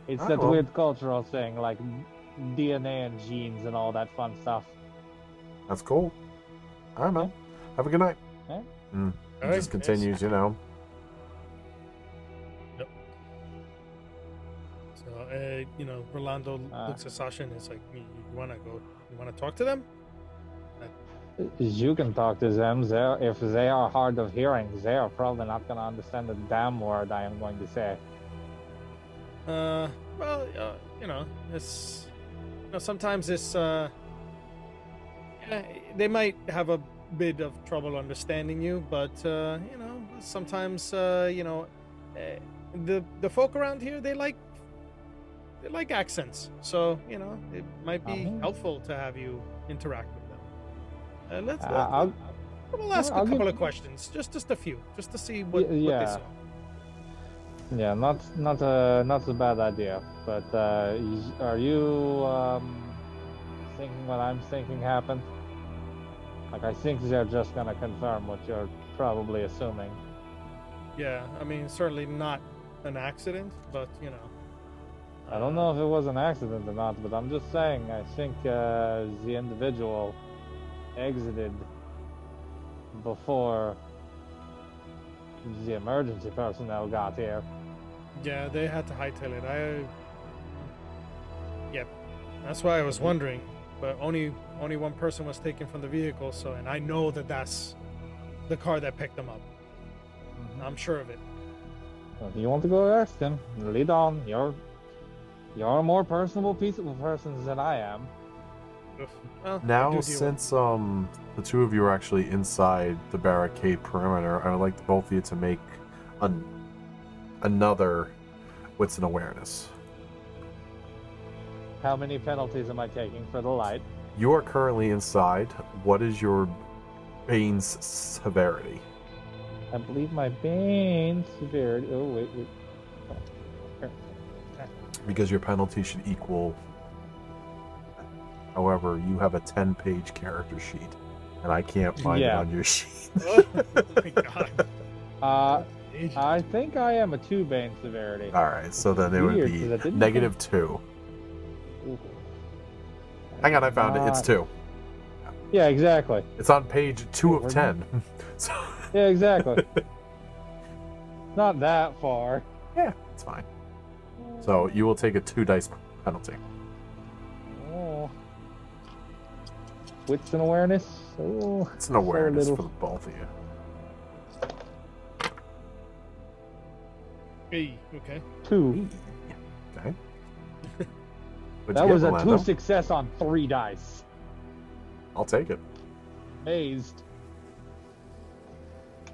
It's that well. weird cultural thing, like DNA and genes and all that fun stuff. That's cool. All right, man. Have a good night. Yeah. He All right, just continues, Yep. So, Rolando looks at Sasha and is like, "You want to talk to them?" You can talk to them. If they are hard of hearing, they are probably not going to understand the damn word I am going to say. It's sometimes it's they might have a bit of trouble understanding you, but sometimes the folk around here they like accents, so it might be helpful to have you interact with them. We'll ask a couple of questions, just a few, just to see what they saw. Yeah, not a bad idea. But are you thinking what I'm thinking happened? Like, I think they're just gonna confirm what you're probably assuming. Yeah, I mean, certainly not an accident, but I don't know if it was an accident or not, but I'm just saying, I think the individual exited before the emergency personnel got here. Yeah, they had to hightail it. Yep, that's why I was wondering. But only one person was taken from the vehicle, and I know that's the car that picked them up. I'm sure of it. Well, if you want to go ask them, lead on. You're a more personable, peaceable person than I am. Well, Now, since the two of you are actually inside the barricade perimeter, I would like both of you to make another wits and awareness. How many penalties am I taking for the light? You are currently inside. What is your Bane's severity? I believe my Bane severity. Oh, wait. Because your penalty should equal. However, you have a 10-page character sheet, and I can't find it on your sheet. Oh my God. I think I am a 2 Bane severity. Alright, so then it would Weird, be 'cause I didn't -2. Hang on, I found it. It's 2. Yeah, exactly. It's on page 2 of 10. So, Yeah, exactly. Not that far. yeah, it's fine. So you will take a 2 dice penalty. Oh. Wits and awareness. Oh, It's an awareness so for the both of you. Hey, okay. 2. Okay. What'd That you was get, a Rolando? 2 success on 3 dice. I'll take it. Hazed.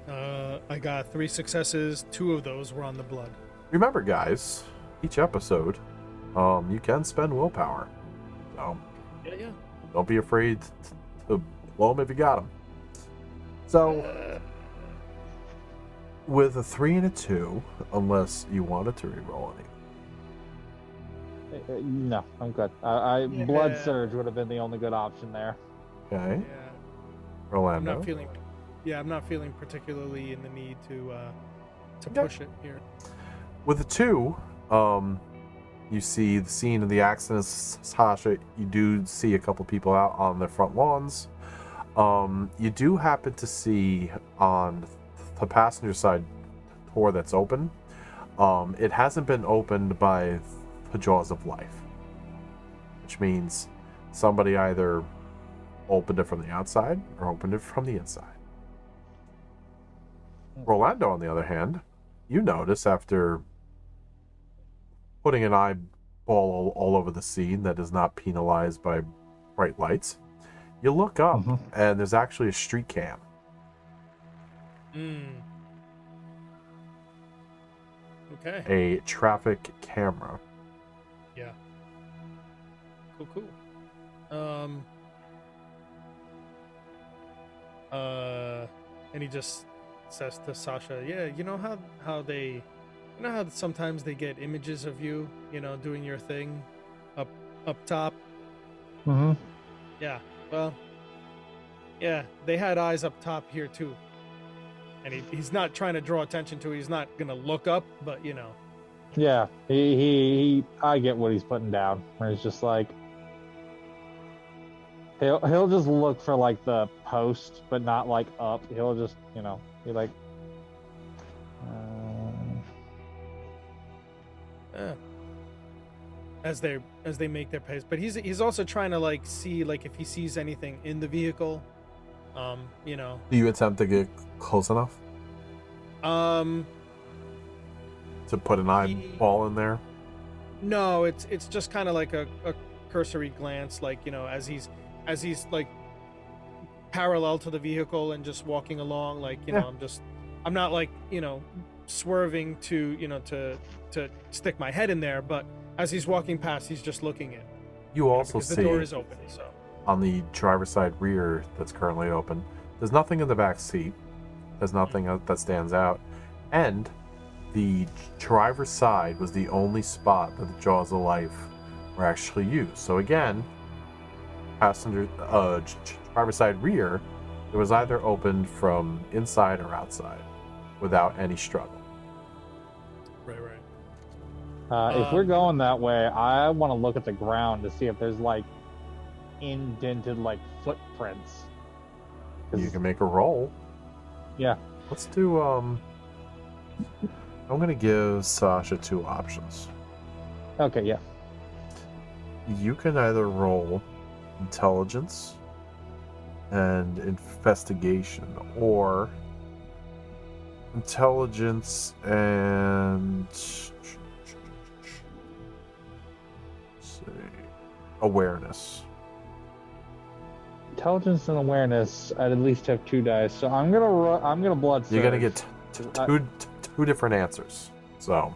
I got 3 successes. 2 of those were on the blood. Remember, guys, each episode, you can spend willpower. So Yeah. don't be afraid to blow them if you got them. So, with a 3 and a 2, unless you wanted to reroll any. No, I'm good. Yeah. Blood Surge would have been the only good option there. Okay, Yeah. I'm Rolando. not feeling. Yeah, I'm not feeling particularly in the need to Okay. push it here. With a 2, you see the scene of the accident, Sasha. You do see a couple people out on the front lawns. You do happen to see on the passenger side door that's open. It hasn't been opened by the jaws of life, which means somebody either opened it from the outside or opened it from the inside. Rolando, on the other hand, you notice after putting an eyeball all over the scene that is not penalized by bright lights, you look up Mhm. and there's actually a street cam. Okay. A traffic camera. Yeah. Cool. And he just says to Sasha, "Yeah, you know how sometimes they get images of you, doing your thing up top. Mm-hmm. Yeah. Well, yeah, they had eyes up top here too. And he's not trying to draw attention to it. He's not gonna look up, but Yeah, he I get what he's putting down. Where he's just like, he'll just look for like the post, but not like up. He'll just be like, as they make their pace. But he's also trying to like see like if he sees anything in the vehicle. Do you attempt to get close enough to put an eyeball in there? No, it's just kind of like a cursory glance, like as he's like parallel to the vehicle and just walking along, like Yeah. I'm not like swerving to to stick my head in there, but as he's walking past, he's just looking in. You also because the see door is open, so. on the driver's side rear that's currently open, there's nothing in the back seat. There's nothing that stands out, and the driver's side was the only spot that the jaws of life were actually used. So again, passenger driver's side rear, it was either opened from inside or outside without any struggle. Right. if we're going that way, I want to look at the ground to see if there's like indented like footprints. 'Cause- You can make a roll. Yeah. Let's do I'm gonna give Sasha 2 options. Okay. Yeah. You can either roll intelligence and investigation, or intelligence and awareness. Intelligence and awareness. I'd at least have 2 dice, so I'm gonna blood. You're gonna surge. get two different answers, so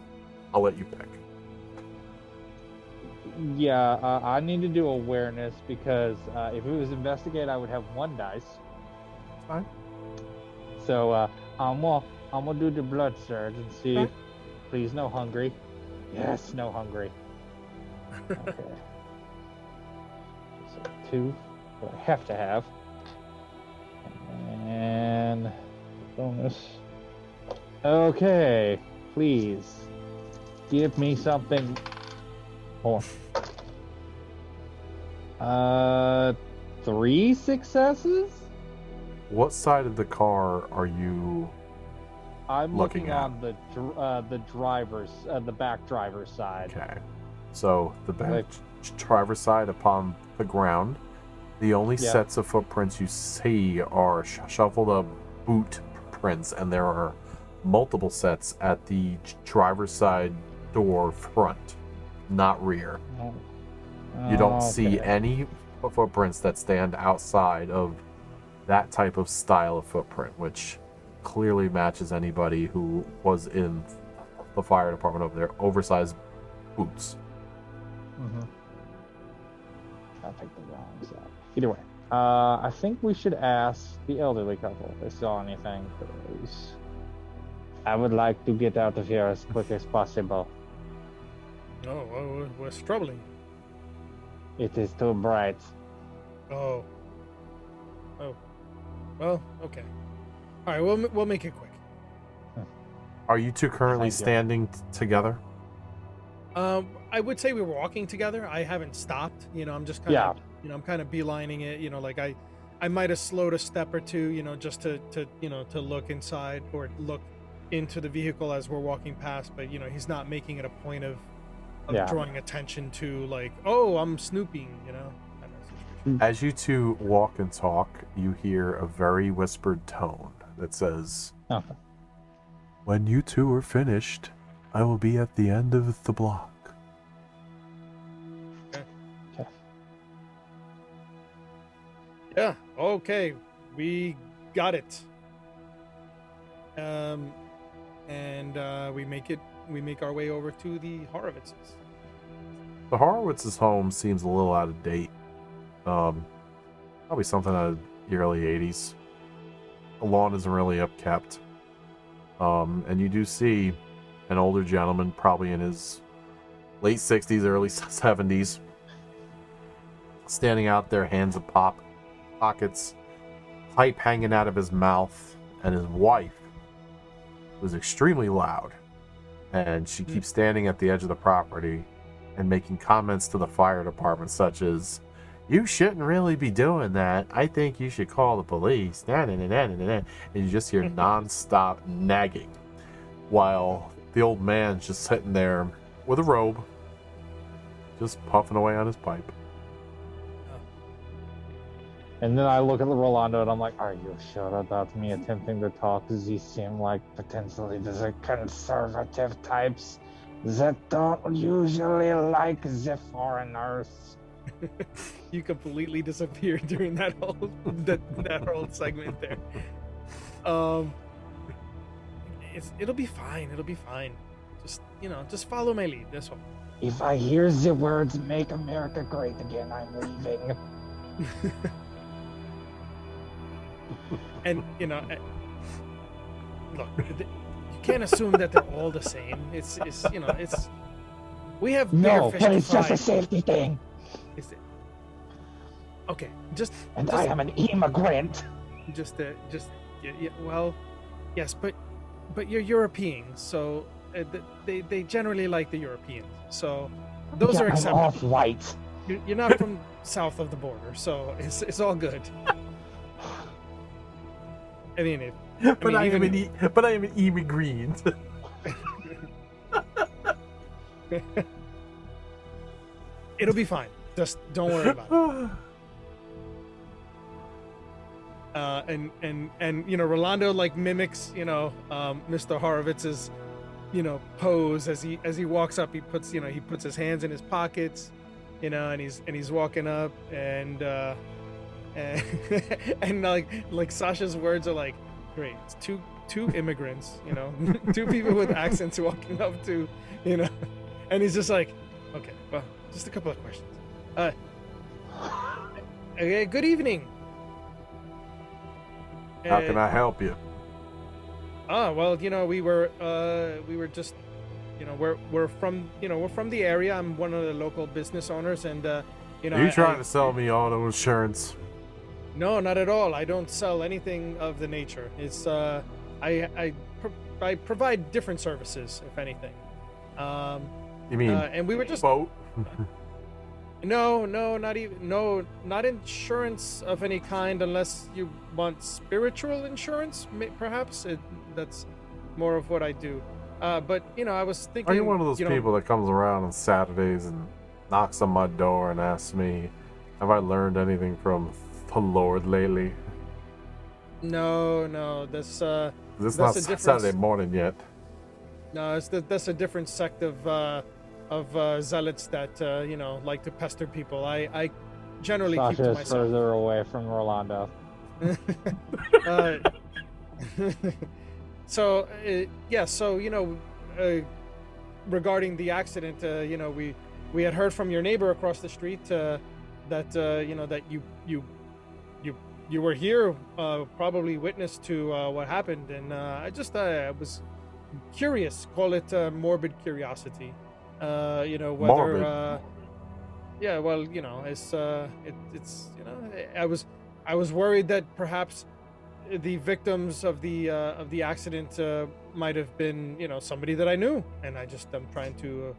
I'll let you pick. Yeah, I need to do awareness because if it was investigate, I would have 1 dice. Fine. So I'm gonna do the blood surge and see. Okay. Please, no hungry. Yes, no hungry. Okay. So 2, what I have to have, and bonus. Okay, please give me something more. 3 successes. What side of the car are you? I'm Looking looking at. on the driver's, the back driver's side. Okay, so the back Like- driver's side upon the ground. The only Yeah. sets of footprints you see are shuffled up boot prints, and there are multiple sets at the driver's side door front, not rear. You don't see Okay. any footprints that stand outside of that type of style of footprint, which clearly matches anybody who was in the fire department over there. Oversized boots. Mm-hmm. I picked the wrong side. Either way, I think we should ask the elderly couple if they saw anything, because I would like to get out of here as quick as possible. Oh, well, what's troubling? It is too bright. Oh. Well, okay. All right, we'll make it quick. Are you two currently Thank you. standing together? I would say we were walking together. I haven't stopped. I'm just kind of, I'm kind of beelining it. Like I might have slowed a step or two. Just to look inside or look into the vehicle as we're walking past. But he's not making it a point of drawing attention to like, oh, I'm snooping. Kind of situation. As you two walk and talk, you hear a very whispered tone that says, Okay. "When you two are finished, I will be at the end of the block." Yeah. Okay. We got it. And we make our way over to the Horowitzes. The Horowitz's home seems a little out of date. Probably something out of the early 80s. The lawn isn't really upkept. And you do see an older gentleman, probably in his late 60s, early 70s, standing out there, hands in pockets, pipe hanging out of his mouth, and his wife was extremely loud. And she keeps standing at the edge of the property and making comments to the fire department, such as, "You shouldn't really be doing that. I think you should call the police." And you just hear nonstop nagging, while the old man's just sitting there with a robe, just puffing away on his pipe. And then I look at Rolando and I'm like, "Are you sure about me attempting to talk? Does he seem like potentially the conservative types that don't usually like the foreigners?" You completely disappeared during that whole segment there. It'll be fine. It'll be fine. Just follow my lead. That's all. If I hear the words "Make America Great Again," I'm leaving. And look, you can't assume that they're all the same. It's we have bigger No, fish but to it's just fry. a safety thing. Okay, just And I am an immigrant. well, yes, but you're Europeans, so they generally like the Europeans. So those are I'm acceptable. off-white. You're not from south of the border, so it's all good. I mean, I am an immigrant. it'll be fine. Just don't worry about it. And Rolando like mimics Mr. Horowitz's pose as he walks up. He puts his hands in his pockets, and he's walking up and and like Sasha's words are like, great, it's two immigrants, two people with accents walking up to, and he's just like, okay, well, just a couple of questions. Okay, good evening. How can I help you? Well, we were just, we're from the area. I'm one of the local business owners, and Are you trying to sell me auto insurance? No, not at all. I don't sell anything of the nature. It's I provide different services, if anything. You mean and we were just boat? no, not insurance of any kind, unless you want spiritual insurance, perhaps. That's more of what I do. But I was thinking. Are you one of those people that comes around on Saturdays and knocks on my door and asks me, "Have I learned anything from the Lord lately?" No, that's It's that's not a difference. Saturday morning yet. No, that's a different sect of zealots that like to pester people. I generally keep Sasha to is myself. further away from Rolando. So yeah, so regarding the accident, we had heard from your neighbor across the street that that you were here, probably witness to what happened, and I was curious, call it morbid curiosity, whether Morbid. yeah, well, I was worried that perhaps the victims of the accident might have been, somebody that I knew, and I'm trying to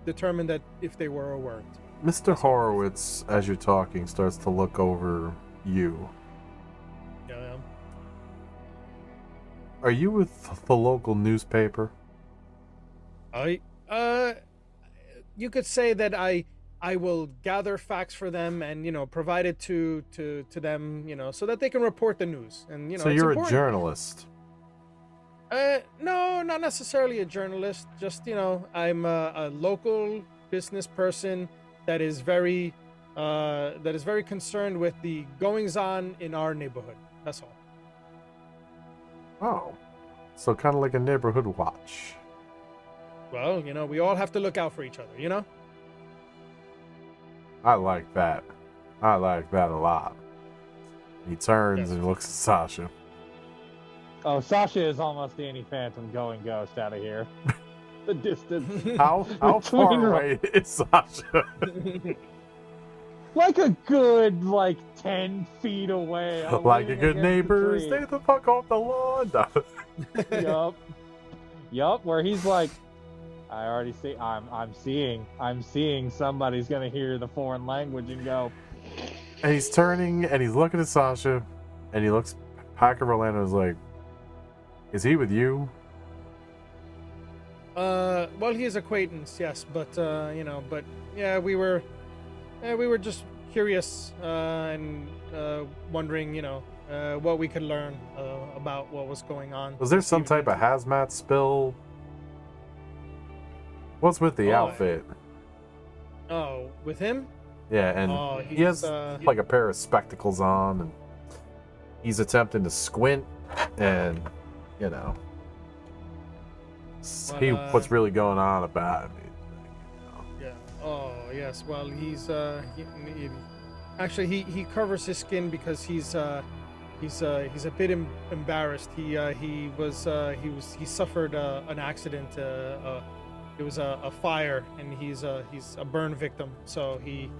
determine that if they were or weren't. Mr. Horowitz, as you're talking, starts to look over you. Yeah. Are you with the local newspaper? I you could say that I will gather facts for them and provide it to them, so that they can report the news, and So it's you're important. a journalist. No, not necessarily a journalist. Just I'm a local business person that is very concerned with the goings on in our neighborhood. That's all. Oh. So kind of like a neighborhood watch. Well, we all have to look out for each other. I like that. I like that a lot. He turns Yes. and looks at Sasha. Oh, Sasha is almost Danny Phantom going ghost out of here. The distance. How Between far away is Sasha? Like a good, 10 feet away. I'm Like a leaning good against the neighbor, tree. stay the fuck off the lawn. Yup. Where he's like, I already see. I'm seeing somebody's gonna hear the foreign language and go. And he's turning and he's looking at Sasha, and he looks back at Rolando and is like, "Is he with you?" Well, he's acquaintance, yes, but but yeah, we were just curious and wondering, what we could learn about what was going on. Was there this some evening. type of hazmat spill? What's with the Oh, outfit? Oh, with him? Yeah, and Oh, he has like a pair of spectacles on, and he's attempting to squint, and see Well, what's really going on about it. Yeah. Oh, yes. Well, he's actually he covers his skin because he's a bit embarrassed. He suffered an accident. It was a fire, and he's a burn victim. So he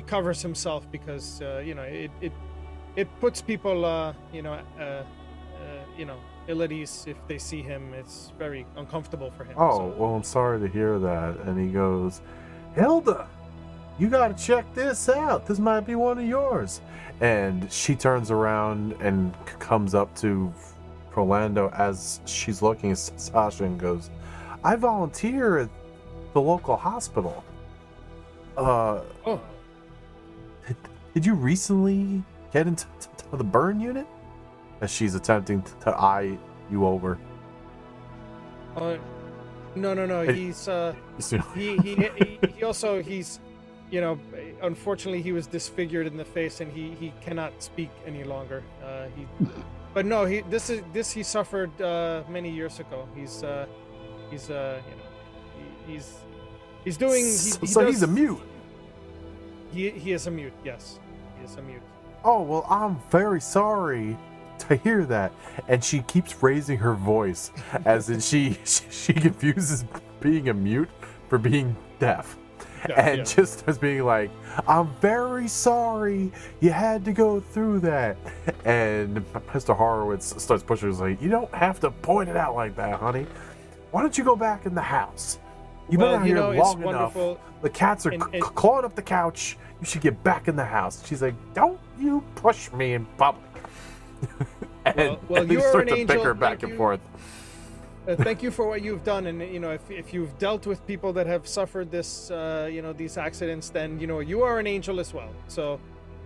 covers himself because it puts people ill at ease if they see him. It's very uncomfortable for him. Oh, so. well, I'm sorry to hear that. And he goes, Hilda, you gotta check this out. This might be one of yours. And she turns around and comes up to Rolando as she's looking at Sasha and goes, I volunteer at the local hospital. Oh. Did you recently get into the burn unit? As she's attempting to eye you over. No. Hey. He's unfortunately he was disfigured in the face, and he cannot speak any longer. He suffered many years ago. He's doing. He's a mute. He is a mute. Yes, he is a mute. Oh, well, I'm very sorry to hear that. And she keeps raising her voice as in she confuses being a mute for being deaf. And just starts being like, I'm very sorry you had to go through that. And Mr. Horowitz starts pushing. He's like, you don't have to point it out like that, honey. Why don't you go back in the house? You've been out here long enough. The cats are clawing up the couch. You should get back in the house. She's like, don't you push me in public. and they start to bicker back and forth. Thank you for what you've done, and if you've dealt with people that have suffered this, these accidents, then you are an angel as well. So,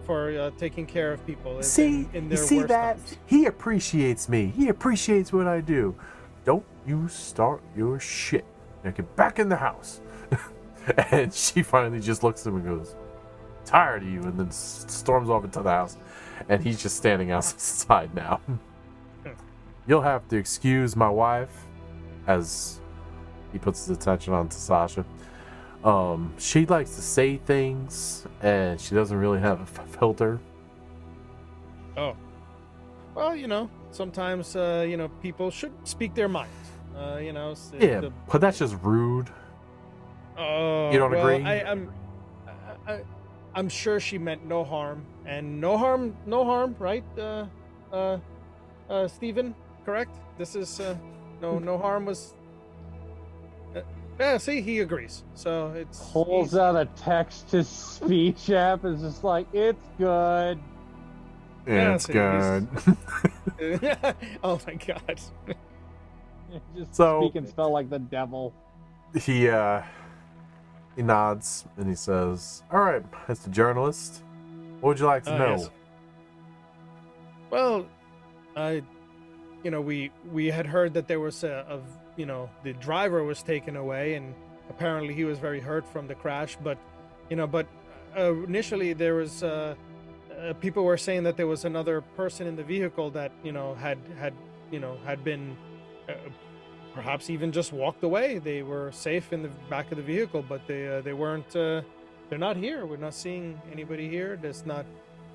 for taking care of people. In their worst times. He appreciates me. He appreciates what I do. Don't you start your shit. Now get back in the house. And she finally just looks at him and goes, tired of you, and then storms off into the house. And he's just standing outside now. You'll have to excuse my wife, as he puts his attention on to Sasha. She likes to say things, and she doesn't really have a filter. Oh. Well, sometimes, people should speak their minds. Yeah, but that's just rude. Oh, You don't agree? I'm sure she meant no harm, and no harm, right? Stephen, correct? This is no harm was. Yeah, see, he agrees. So it's Pulls out a text to speech app. Is just like, it's good. Yeah, it's see, good. Oh my god. Just So- speak and spell like the devil. He nods and he says, "All right, Mr. Journalist, what would you like to know?" Yes. Well, we had heard that there was the driver was taken away, and apparently he was very hurt from the crash. But initially there was people were saying that there was another person in the vehicle that had been perhaps even just walked away. They were safe in the back of the vehicle, but they weren't. They're not here. We're not seeing anybody here. There's not,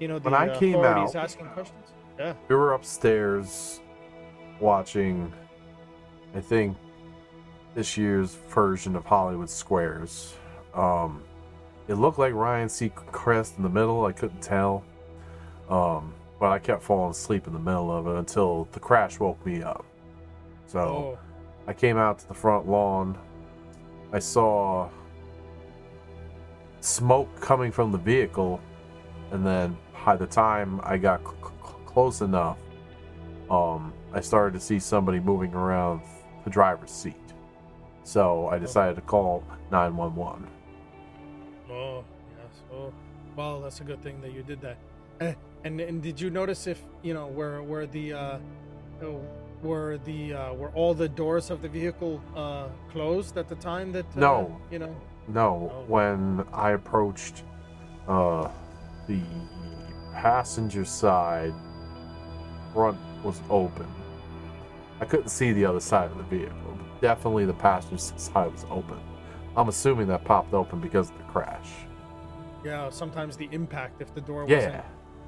the When I came authorities out- asking questions. Yeah. We were upstairs watching, I think, this year's version of Hollywood Squares. It looked like Ryan Seacrest in the middle. I couldn't tell. But I kept falling asleep in the middle of it until the crash woke me up. So Oh. I came out to the front lawn. I saw smoke coming from the vehicle, and then by the time I got close enough, I started to see somebody moving around the driver's seat. So I decided to call 911. Oh, yes. Oh, well, that's a good thing that you did that. And did you notice if were all the doors of the vehicle closed at the time that No. No, Oh. when I approached the passenger side, front was open. I couldn't see the other side of the vehicle. But definitely the passenger side was open. I'm assuming that popped open because of the crash. Yeah, sometimes the impact if the door Yeah,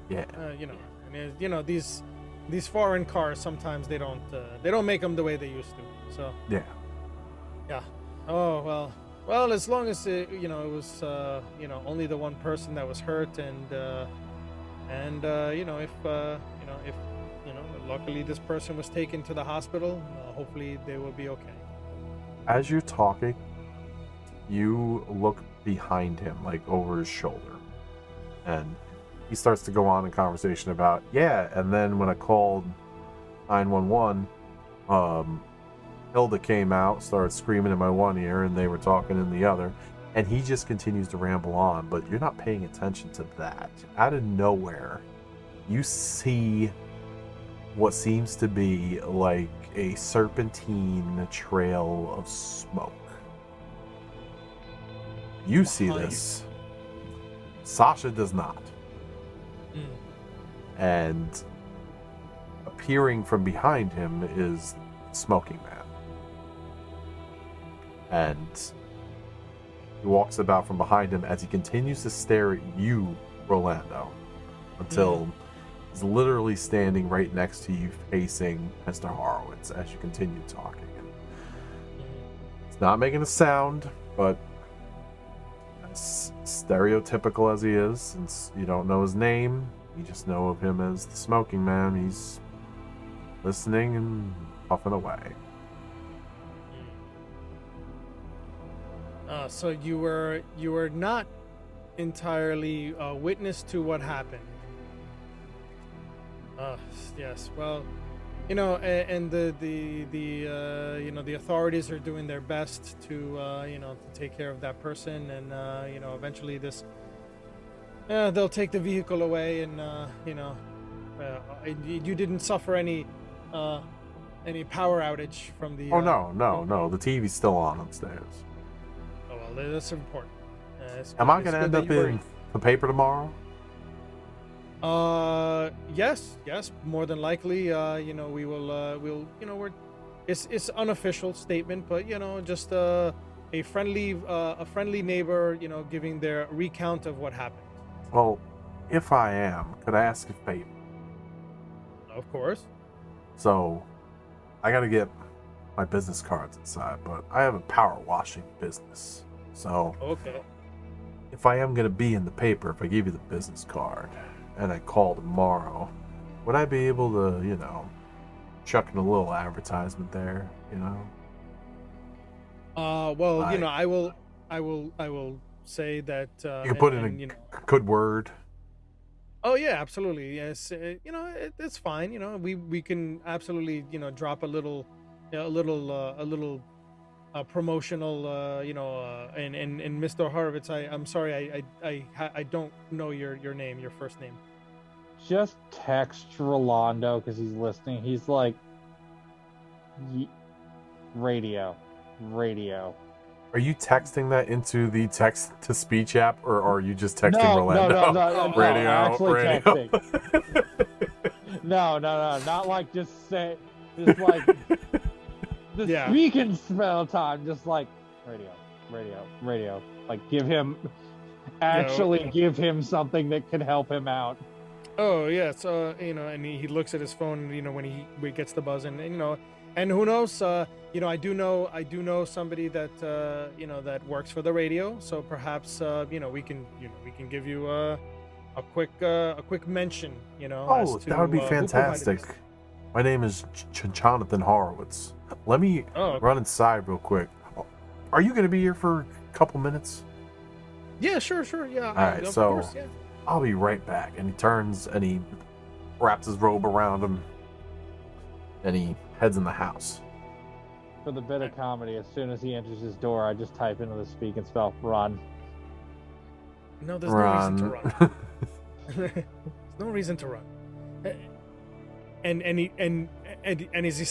wasn't these foreign cars sometimes they don't make them the way they used to. So yeah. oh well as long as it was only the one person that was hurt and if luckily this person was taken to the hospital, hopefully they will be okay. As you're talking, you look behind him, like over his shoulder, and he starts to go on in conversation about, and then when I called 911, Hilda came out, started screaming in my one ear, and they were talking in the other, and he just continues to ramble on, but you're not paying attention to that. Out of nowhere, you see what seems to be like a serpentine trail of smoke. You see Behind. this. Sasha does not. And appearing from behind him is Smoking Man. And he walks about from behind him as he continues to stare at you, Rolando, until he's literally standing right next to you, facing Mr. Horowitz as you continue talking. And he's not making a sound, but as stereotypical as he is, since you don't know his name, you just know of him as the Smoking Man. He's listening and puffing away. So you were not entirely witness to what happened. Yes. Well, and the authorities are doing their best to to take care of that person, and eventually they'll take the vehicle away, and you didn't suffer any power outage from the. Oh no! The TV's still on upstairs. Oh well, that's important. Am I gonna end up in the paper tomorrow? Yes, more than likely. We will. It's unofficial statement, but just a friendly neighbor, giving their recount of what happened. Well, if I am, could I ask a favor? Of course. So, I gotta get my business cards inside, but I have a power washing business. So, Okay. if I am gonna be in the paper, if I give you the business card and I call tomorrow, would I be able to, chuck in a little advertisement there, Well, Like, I will say that. you can put in good word. Oh yeah, absolutely. Yes, it's fine. We can absolutely drop a little promotional and Mr. Horowitz. I'm sorry, I don't know your name, your first name. Just text Rolando because he's listening. He's like, radio. Are you texting that into the text to speech app, or are you just texting Rolando? No, Radio, actually radio. texting. No, not like just like the Yeah. speaking spell time, just like radio. Like give him give him something that can help him out. Oh yeah, so and he looks at his phone, when he gets the buzz, and and who knows, I do know somebody that that works for the radio, so perhaps we can give you a quick mention, Oh, as to, that would be who provided fantastic. this. My name is Jonathan Horowitz. Let me Oh, run inside real quick. Are you going to be here for a couple minutes? yeah, sure, yeah. All right, of so course, yeah. I'll be right back. And he turns and he wraps his robe around him and he heads in the house. For the bit of comedy, as soon as he enters his door, I just type into the speaking spell, run. No, there's no reason to run. There's no reason to run. And as he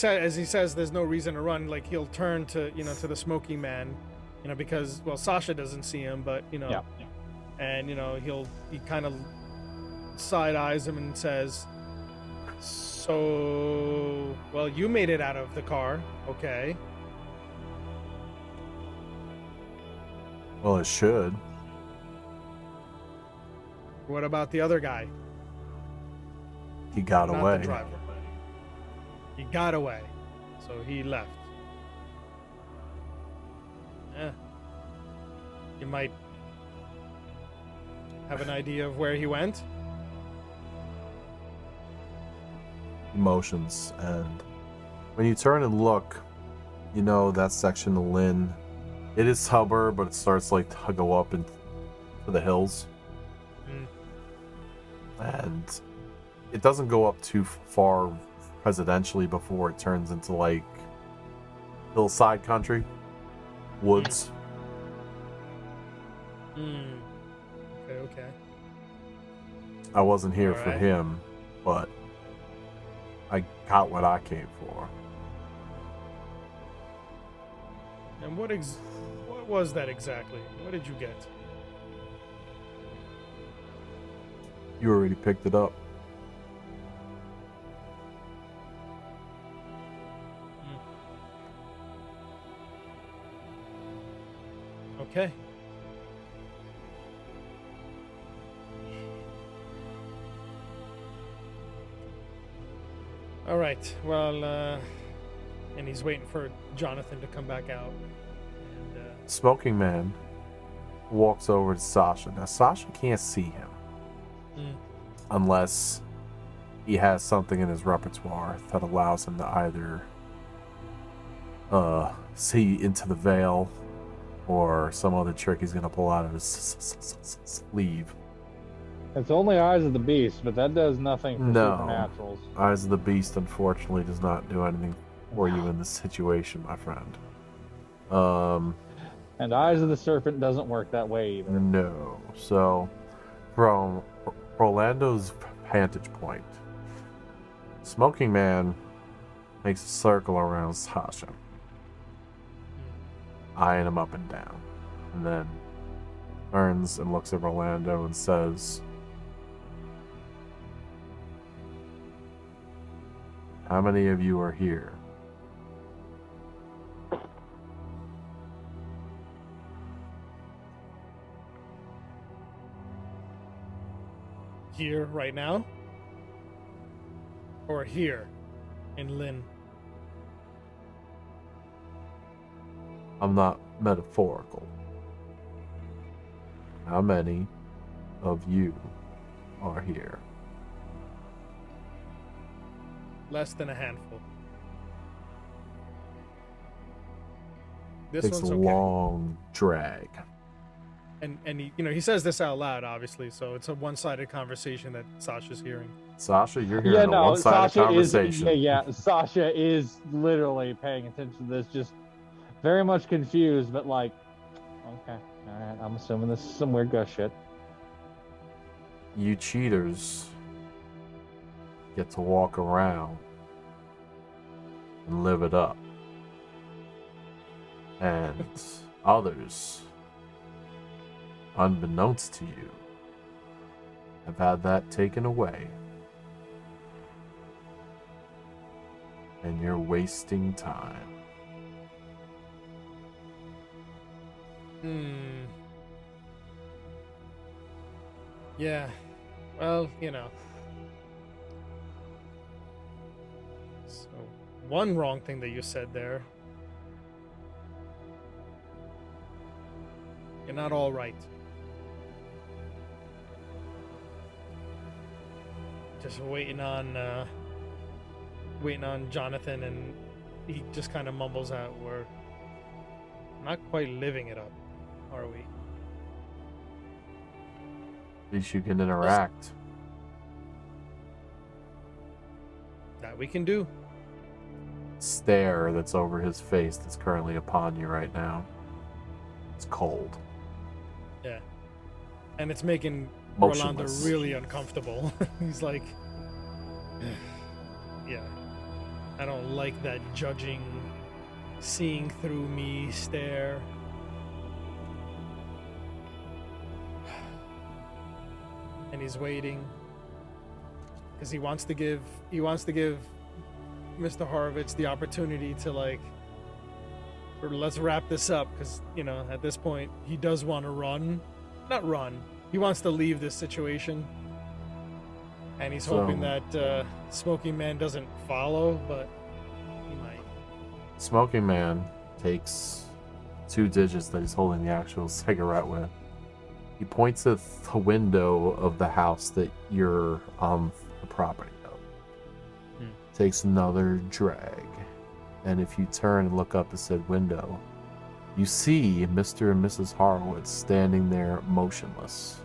says, there's no reason to run. Like he'll turn to to the smoking man, because Sasha doesn't see him, but Yeah. and he kind of side eyes him and says, "So, well, you made it out of the car, okay?" Well, it should. What about the other guy? He got Not away. the driver. He got away, so he left. Yeah. You might have an idea of where he went. Emotions. And when you turn and look, that section of Lynn, it is suburb, but it starts to go up into the hills. And it doesn't go up too far residentially before it turns into hillside country, woods. Okay. I wasn't here for Alright. him, but I got what I came for. And what was that exactly? What did you get? You already picked it up. Okay. All right. Well, and he's waiting for Jonathan to come back out. And Smoking Man walks over to Sasha. Now, Sasha can't see him unless he has something in his repertoire that allows him to either see into the veil or some other trick he's going to pull out of his sleeve. It's only Eyes of the Beast, but that does nothing for No. supernaturals. Eyes of the Beast, unfortunately, does not do anything for you in this situation, my friend. And Eyes of the Serpent doesn't work that way either. No. So, from Orlando's vantage point, Smoking Man makes a circle around Sasha, eyeing him up and down, and then turns and looks at Orlando and says, How many of you are here? Here, right now? Or here, in Lynn? I'm not metaphorical. How many of you are here? Less than a handful. This Takes one's a okay. long drag. And he, he says this out loud, obviously, so it's a one-sided conversation that Sasha's hearing. Sasha, you're hearing a one-sided Sasha conversation. is Sasha is literally paying attention to this, just very much confused, but like, okay, all right, I'm assuming this is some weird ghost shit. You cheaters get to walk around and live it up. And others, unbeknownst to you, have had that taken away. And you're wasting time. Yeah. Well, So, one wrong thing that you said there. You're not all right. Just waiting on Jonathan, and he just kind of mumbles out, "We're not quite living it up, are we?" At least you can interact. That we can do. Stare that's over his face that's currently upon you right now. It's cold. Yeah. And it's making Motionless. Rolando really uncomfortable. He's like, yeah, I don't like that judging, seeing through me stare. And he's waiting because he wants to give Mr. Horowitz the opportunity to, like, or let's wrap this up, because at this point he does want to not run, he wants to leave this situation, and he's hoping that Smoking Man doesn't follow, but he might. Smoking Man takes 2 digits that he's holding the actual cigarette with. He points at the window of the house that you're on the property of. Takes another drag. And if you turn and look up at said window, you see Mr. and Mrs. Horowitz standing there motionless.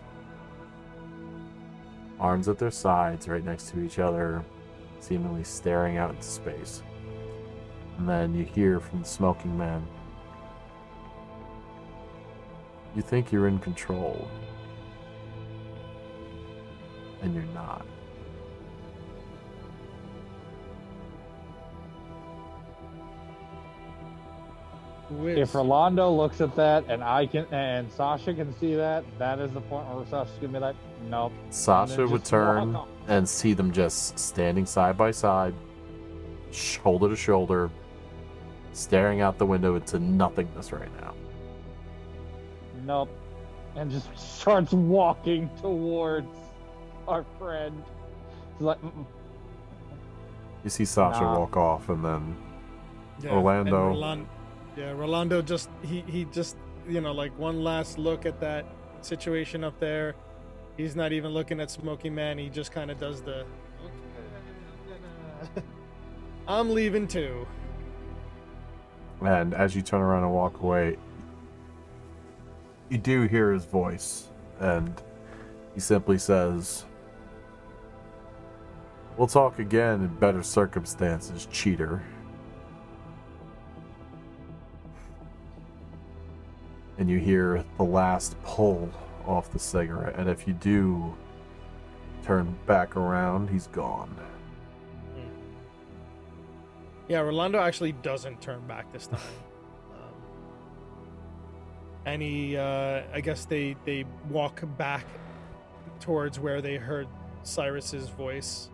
Arms at their sides, right next to each other, seemingly staring out into space. And then you hear from the Smoking Man, "You think you're in control, and you're not." If Rolando looks at that and Sasha can see that, that is the point where Sasha's gonna be like, nope. Sasha would just turn walk off. and see them just standing side by side, shoulder to shoulder, staring out the window into nothingness right now. Nope. And just starts walking towards our friend. He's like, mm-mm. You see Sasha Nah. walk off, and then Yeah, Orlando. and Rolando just he just like one last look at that situation up there. He's not even looking at Smoking Man. He just kind of does the I'm leaving too. And as you turn around and walk away, you do hear his voice, and he simply says, "We'll talk again in better circumstances, cheater." And you hear the last pull off the cigarette, and if you do turn back around, he's gone. Yeah, Rolando actually doesn't turn back this time. And he, I guess they walk back towards where they heard Cyrus's voice.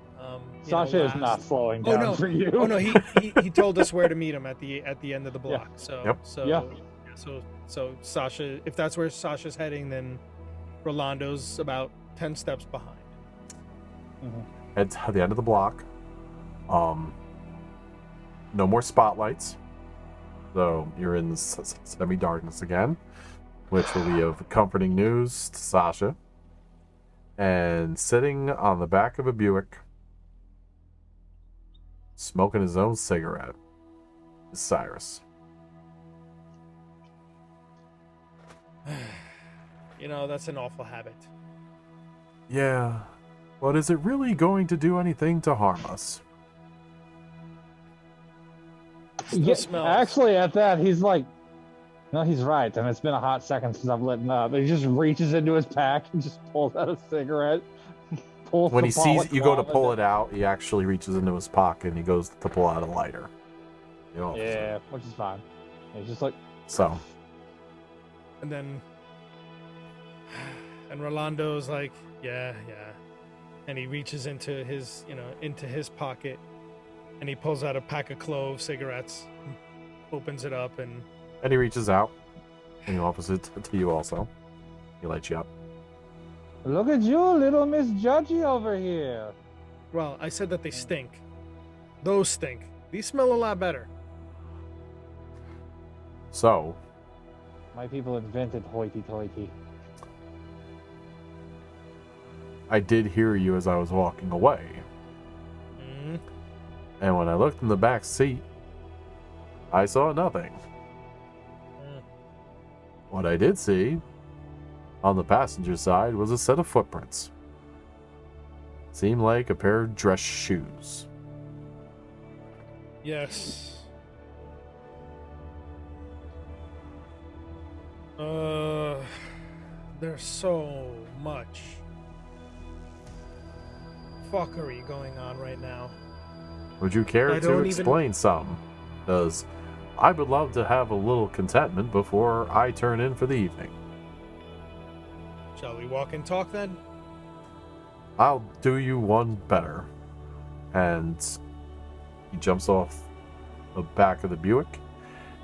Sasha is not last. slowing Oh down no! for you. Oh no! He told us where to meet him at the end of the block. So Yep. so Sasha, if that's where Sasha's heading, then Rolando's about 10 steps behind. Head to the end of the block. No more spotlights. So you're in semi-darkness again, which will be of comforting news to Sasha. And sitting on the back of a Buick, smoking his own cigarette, is Cyrus. That's an awful habit. Yeah, but is it really going to do anything to harm us? It still Yeah, smells. actually, at that, he's like, no, he's right. And it's been a hot second since I've lit up. He just reaches into his pack and just pulls out a cigarette. Pulls When the he sees you go to balaclava pull down. it out, he actually reaches into his pocket and he goes to pull out a lighter. Yeah, which is fine. He's just like, So, And then, and Rolando's like, yeah. And he reaches into his pocket, and he pulls out a pack of clove cigarettes, opens it up, and he reaches out and he offers it to you also. He lights you up. look at you, little Miss Judgy over here. well, I said that they stink. Those stink. These smell a lot better. So, My people invented hoity-toity. I did hear you as I was walking away. Mm. And when I looked in the back seat, I saw nothing. Mm. What I did see on the passenger side was a set of footprints. Seemed like a pair of dress shoes. Yes. There's so much fuckery going on right now. Would you care I to don't even- explain some? Because I would love to have a little contentment before I turn in for the evening. Shall we walk and talk then? I'll do you one better. And he jumps off the back of the Buick,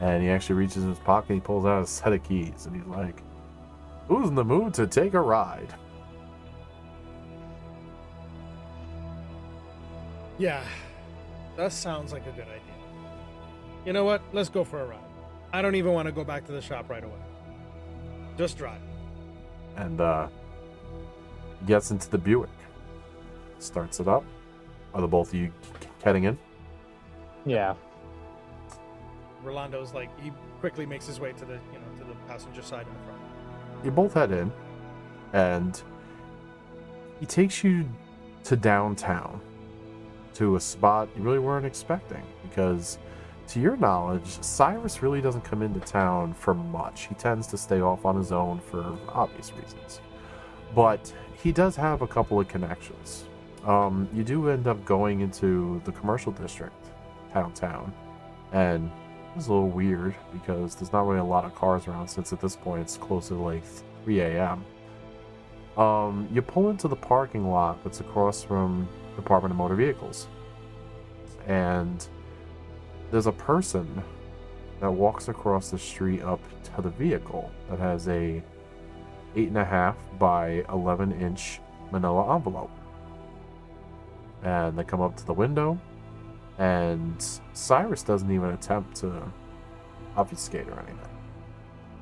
and he actually reaches in his pocket and he pulls out a set of keys, and he's like, who's in the mood to take a ride? Yeah, that sounds like a good idea. You know what? Let's go for a ride. I don't even want to go back to the shop right away. Just drive. And he gets into the Buick, starts it up. Are the both of you heading in? Yeah. Rolando's like, he quickly makes his way to the passenger side in the front. You both head in, and he takes you to downtown, to a spot you really weren't expecting, because to your knowledge, Cyrus really doesn't come into town for much. He tends to stay off on his own for obvious reasons. But he does have a couple of connections. You do end up going into the commercial district downtown, and it's a little weird because there's not really a lot of cars around, since at this point it's closer to like 3 a.m. You pull into the parking lot that's across from Department of Motor Vehicles, and there's a person that walks across the street up to the vehicle that has a 8.5 by 11-inch manila envelope. And they come up to the window, and Cyrus doesn't even attempt to obfuscate or anything.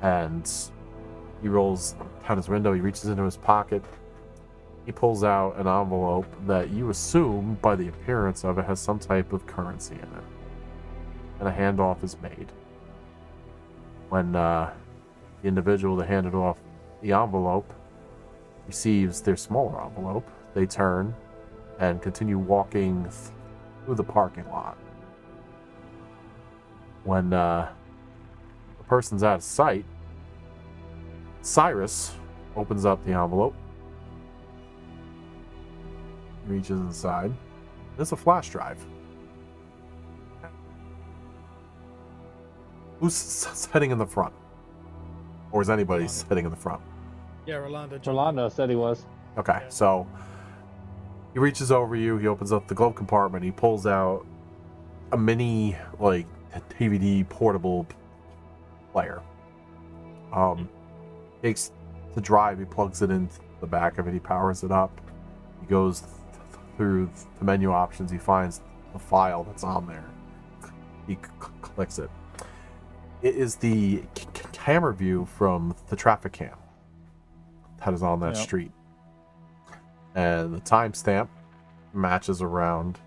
And he rolls down his window, he reaches into his pocket, he pulls out an envelope that you assume, by the appearance of it, has some type of currency in it. And a handoff is made. When the individual that handed off the envelope receives their smaller envelope, they turn and continue walking through the parking lot. When the person's out of sight, Cyrus opens up the envelope, reaches inside. There's a flash drive. Who's sitting in the front? Or is anybody sitting in the front? Yeah, Rolando. Rolando said he was. Okay, Yeah. so He reaches over you. He opens up the glove compartment. He pulls out a mini, like, DVD portable player. Takes the drive. He plugs it into the back of it. He powers it up. He goes through the menu options. He finds the file that's on there. He clicks it. It is the camera view from the traffic cam that is on that street. And the timestamp matches around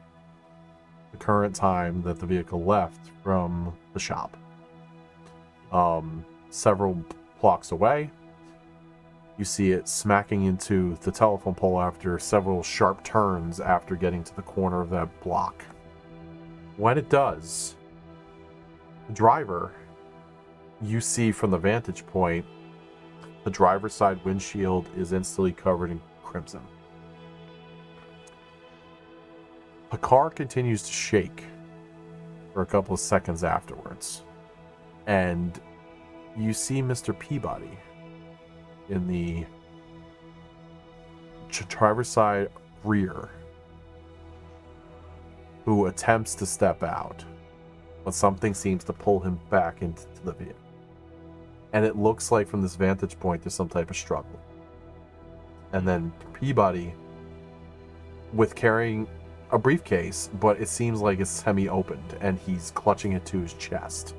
the current time that the vehicle left from the shop. Several blocks away, you see it smacking into the telephone pole after several sharp turns after getting to the corner of that block. When it does, the driver, you see from the vantage point, the driver's side windshield is instantly covered in crimson. The car continues to shake for a couple of seconds afterwards. And you see Mr. Peabody in the driver's side rear, who attempts to step out, but something seems to pull him back into the vehicle. And it looks like from this vantage point there's some type of struggle. And then Peabody, with carrying a briefcase, but it seems like it's semi-opened, and he's clutching it to his chest,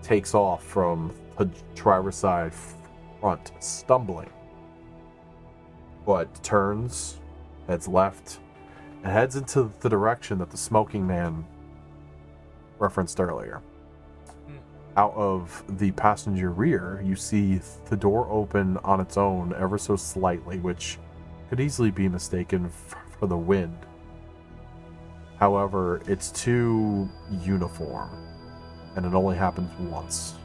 takes off from the driver's side front, stumbling, but turns, heads left, and heads into the direction that the smoking man referenced earlier. Out of the passenger rear, you see the door open on its own ever so slightly, which could easily be mistaken for the wind. However, it's too uniform, and it only happens once.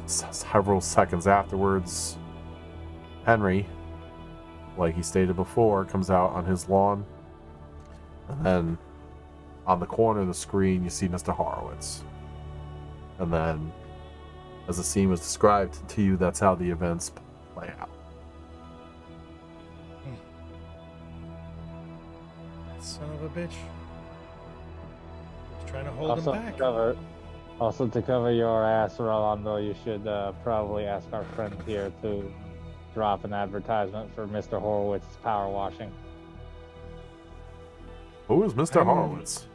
Several seconds afterwards, Henry, like he stated before, comes out on his lawn, and then on the corner of the screen you see Mr. Horowitz. And then, as the scene was described to you, that's how the events play out. Son of a bitch. Just trying to hold him back. To cover your ass, Rolando, you should probably ask our friend here to drop an advertisement for Mr. Horowitz's power washing. Who is Mr. Horowitz?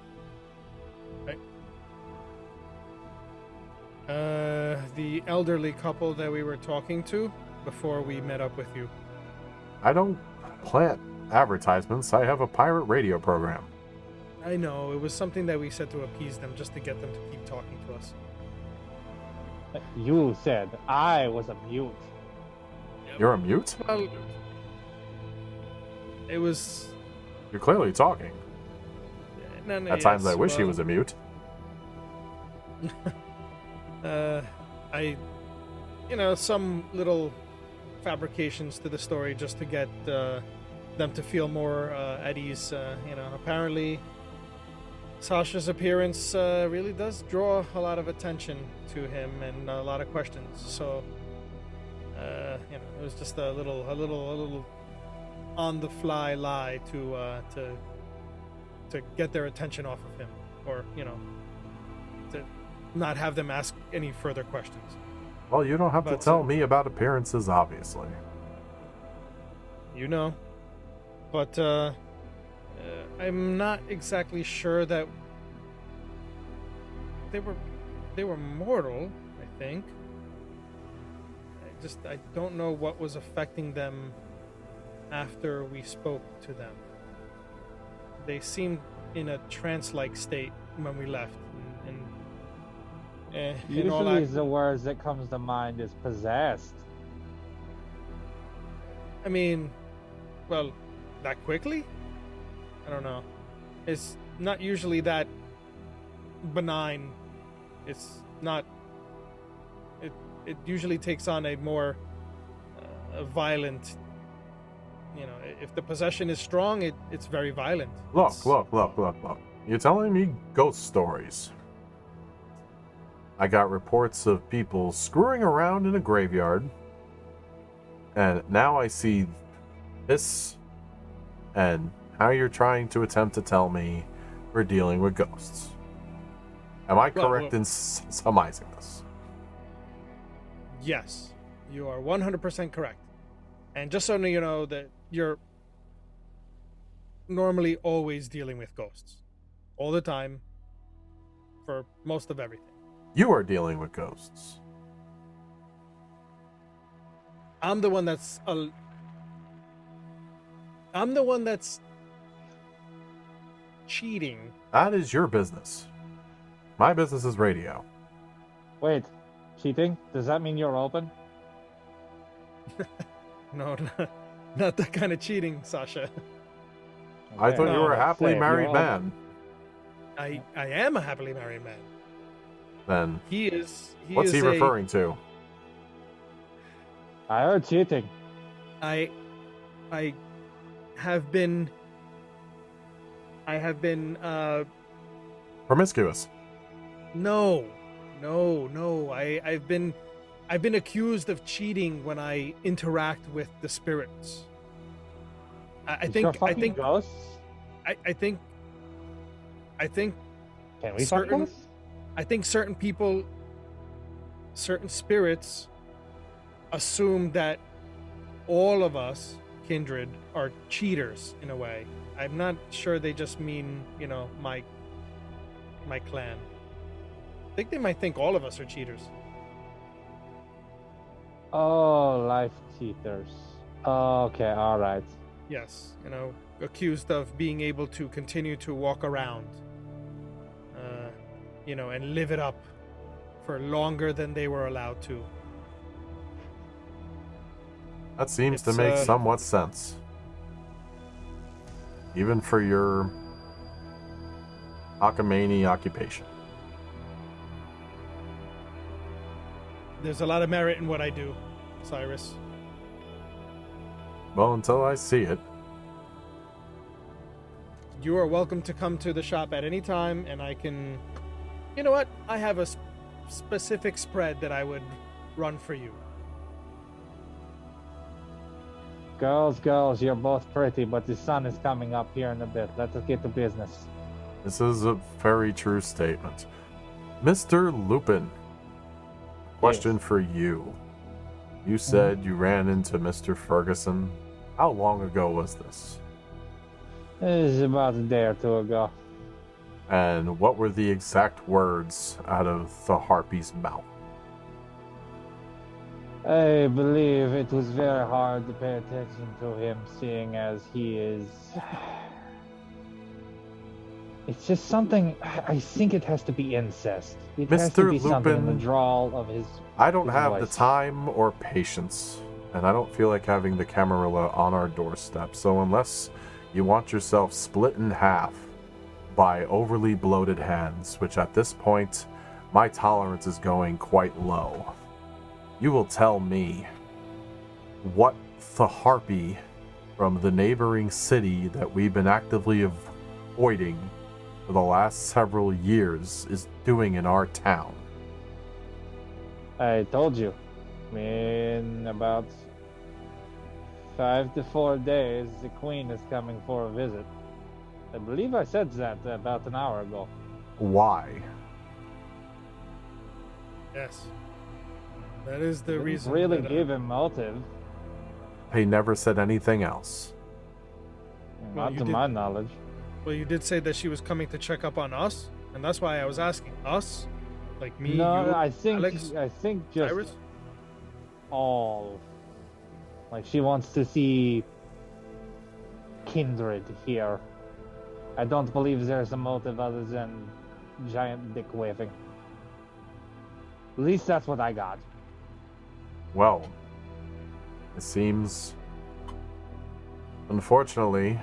The elderly couple that we were talking to before we met up with you. I don't plant advertisements. I have a pirate radio program. I know, it was something that we said to appease them, just to get them to keep talking to us. You said I was a mute. You're a mute? Well, it was... You're clearly talking. At times I wish he was a mute. Some little fabrications to the story just to get them to feel more at ease. Apparently Sasha's appearance really does draw a lot of attention to him and a lot of questions. So, it was just a little on-the-fly lie to get their attention off of him, or to not have them ask any further questions. Well, you don't have to tell me about appearances, obviously. But I'm not exactly sure that they were mortal. I think. I don't know what was affecting them after we spoke to them. They seemed in a trance-like state when we left, and usually the words that comes to mind is possessed. I mean, well, that quickly? I don't know. It's not usually that benign. It's not. It usually takes on a more violent. If the possession is strong, it's very violent. Look. You're telling me ghost stories. I got reports of people screwing around in a graveyard And now I see this and how you're trying to attempt to tell me we're dealing with ghosts. Am I correct in summarizing this? Yes, you are 100% correct. And just so you know that you're normally always dealing with ghosts. All the time. For most of everything. You are dealing with ghosts. I'm the one that's cheating. That is your business. My business is radio. Wait, cheating? Does that mean you're open? No, not that kind of cheating, Sasha. I thought you were a let's happily say if married you're man. I am a happily married man. Then He is. what's he referring to? I heard cheating. I have been. Promiscuous. No. I've been accused of cheating when I interact with the spirits. I think ghosts. I think Can we certain- fuck ghosts? I think certain people, certain spirits, assume that all of us, kindred, are cheaters in a way. I'm not sure they just mean, my clan. I think they might think all of us are cheaters. Oh, life cheaters. Okay, all right. Yes, accused of being able to continue to walk around, and live it up for longer than they were allowed to. That seems to It's, make somewhat sense. Even for your Akamani occupation. There's a lot of merit in what I do, Cyrus. Well, until I see it. You are welcome to come to the shop at any time, and I can... You know what? I have a specific spread that I would run for you. Girls, you're both pretty, but the sun is coming up here in a bit. Let us get to business. This is a very true statement. Mr. Lupin, question for you. You said you ran into Mr. Ferguson. How long ago was this? It is about a day or two ago. And what were the exact words out of the harpy's mouth? I believe it was very hard to pay attention to him, seeing as he is... It's just something... I think it has to be incest. It has to Mr. be something in the Lupin, drawl of his... I don't his have voice. the time or patience, and I don't feel like having the Camarilla on our doorstep, so unless you want yourself split in half by overly bloated hands, which at this point, my tolerance is going quite low, you will tell me what the harpy from the neighboring city that we've been actively avoiding for the last several years is doing in our town. I told you. In about 5 to 4 days, the Queen is coming for a visit. I believe I said that about an hour ago. Why? Yes. That is the Didn't reason. really that, give him motive. He never said anything else. Well, Not you to did- my knowledge. Well, you did say that she was coming to check up on us, and that's why I was asking us, like me, No, you, I think Alex, just Cyrus. all. Like she wants to see kindred here. I don't believe there's a motive other than giant dick waving. At least that's what I got. Well, it seems, unfortunately,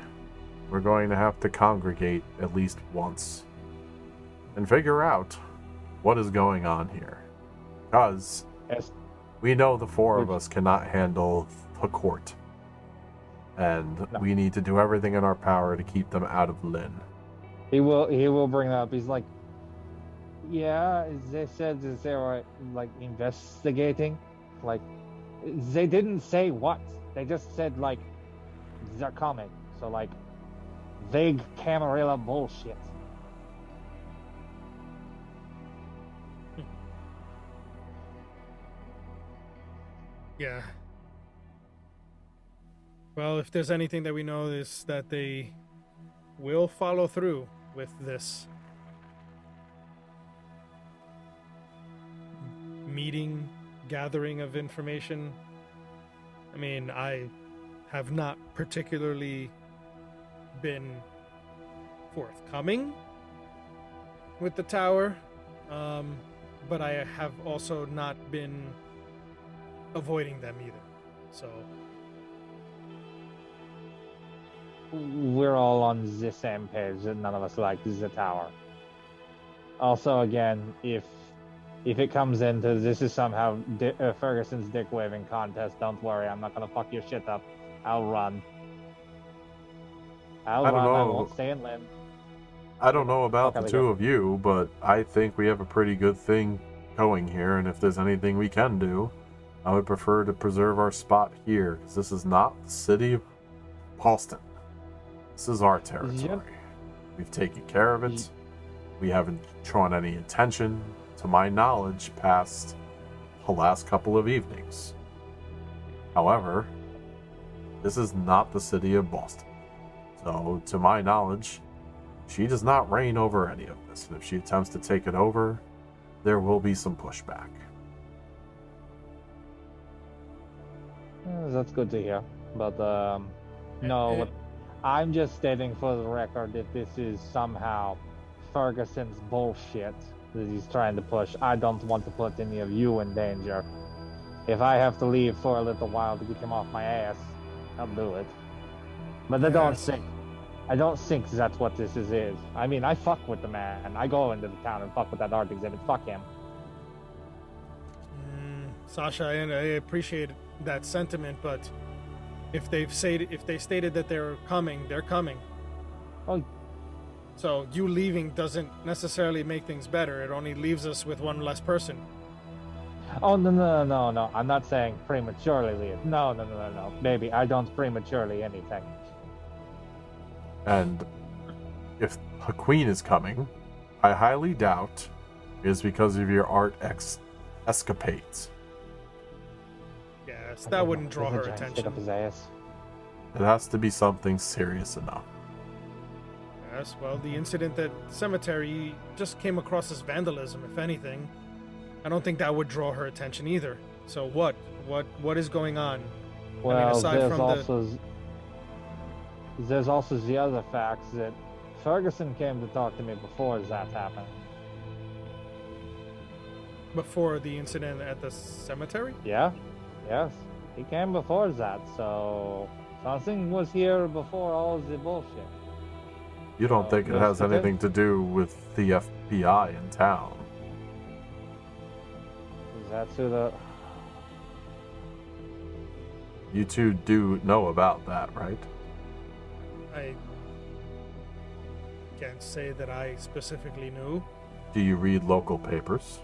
we're going to have to congregate at least once and figure out what is going on here. Because Yes. we know the four of us cannot handle the court. And No. we need to do everything in our power to keep them out of Lynn. He will bring that up. He's like, yeah, they said that they were like investigating. Like, They didn't say what. They just said, like, they're coming. So, like, vague Camarilla bullshit. Yeah. Well, if there's anything that we know is that they will follow through with this meeting, gathering of information. I mean, I have not particularly been forthcoming with the tower, but I have also not been avoiding them either. So We're all on the same page that none of us like the tower. Also, again, if it comes into this is somehow Ferguson's dick waving contest, don't worry, I'm not gonna fuck your shit up. I'll run. I won't stay in Lynn. I don't know about Okay, the two of you, but I think we have a pretty good thing going here, and if there's anything we can do, I would prefer to preserve our spot here, because this is not the city of Paulston. This is our territory. Yep. We've taken care of it. We haven't drawn any attention, to my knowledge, past the last couple of evenings. However, this is not the city of Boston. So, to my knowledge, she does not reign over any of this. And if she attempts to take it over, there will be some pushback. That's good to hear. But, no, what I'm just stating for the record that this is somehow Ferguson's bullshit that he's trying to push. I don't want to put any of you in danger. If I have to leave for a little while to get him off my ass, I'll do it. But I don't think that's what this is. I mean, I fuck with the man. I go into the town and fuck with that art exhibit. Fuck him. Sasha, I appreciate that sentiment, but if they stated that they're coming, they're coming. Oh. So you leaving doesn't necessarily make things better. It only leaves us with one less person. Oh, no. I'm not saying prematurely leave. No. Baby, I don't prematurely anything. And if a queen is coming, I highly doubt it is because of your art escapades. Yes, that wouldn't draw her attention. Up his ass. It has to be something serious enough. Yes, well, the incident at the cemetery just came across as vandalism, if anything. I don't think that would draw her attention either. So what? What is going on? Well, I mean, aside there's from there's also the other facts that Ferguson came to talk to me before that happened. Before the incident at the cemetery? Yeah, yes, he came before that. So something was here before all the bullshit. You don't think it has anything to do with the FBI in town? That's who the... You two do know about that, right? I can't say that I specifically knew. Do you read local papers?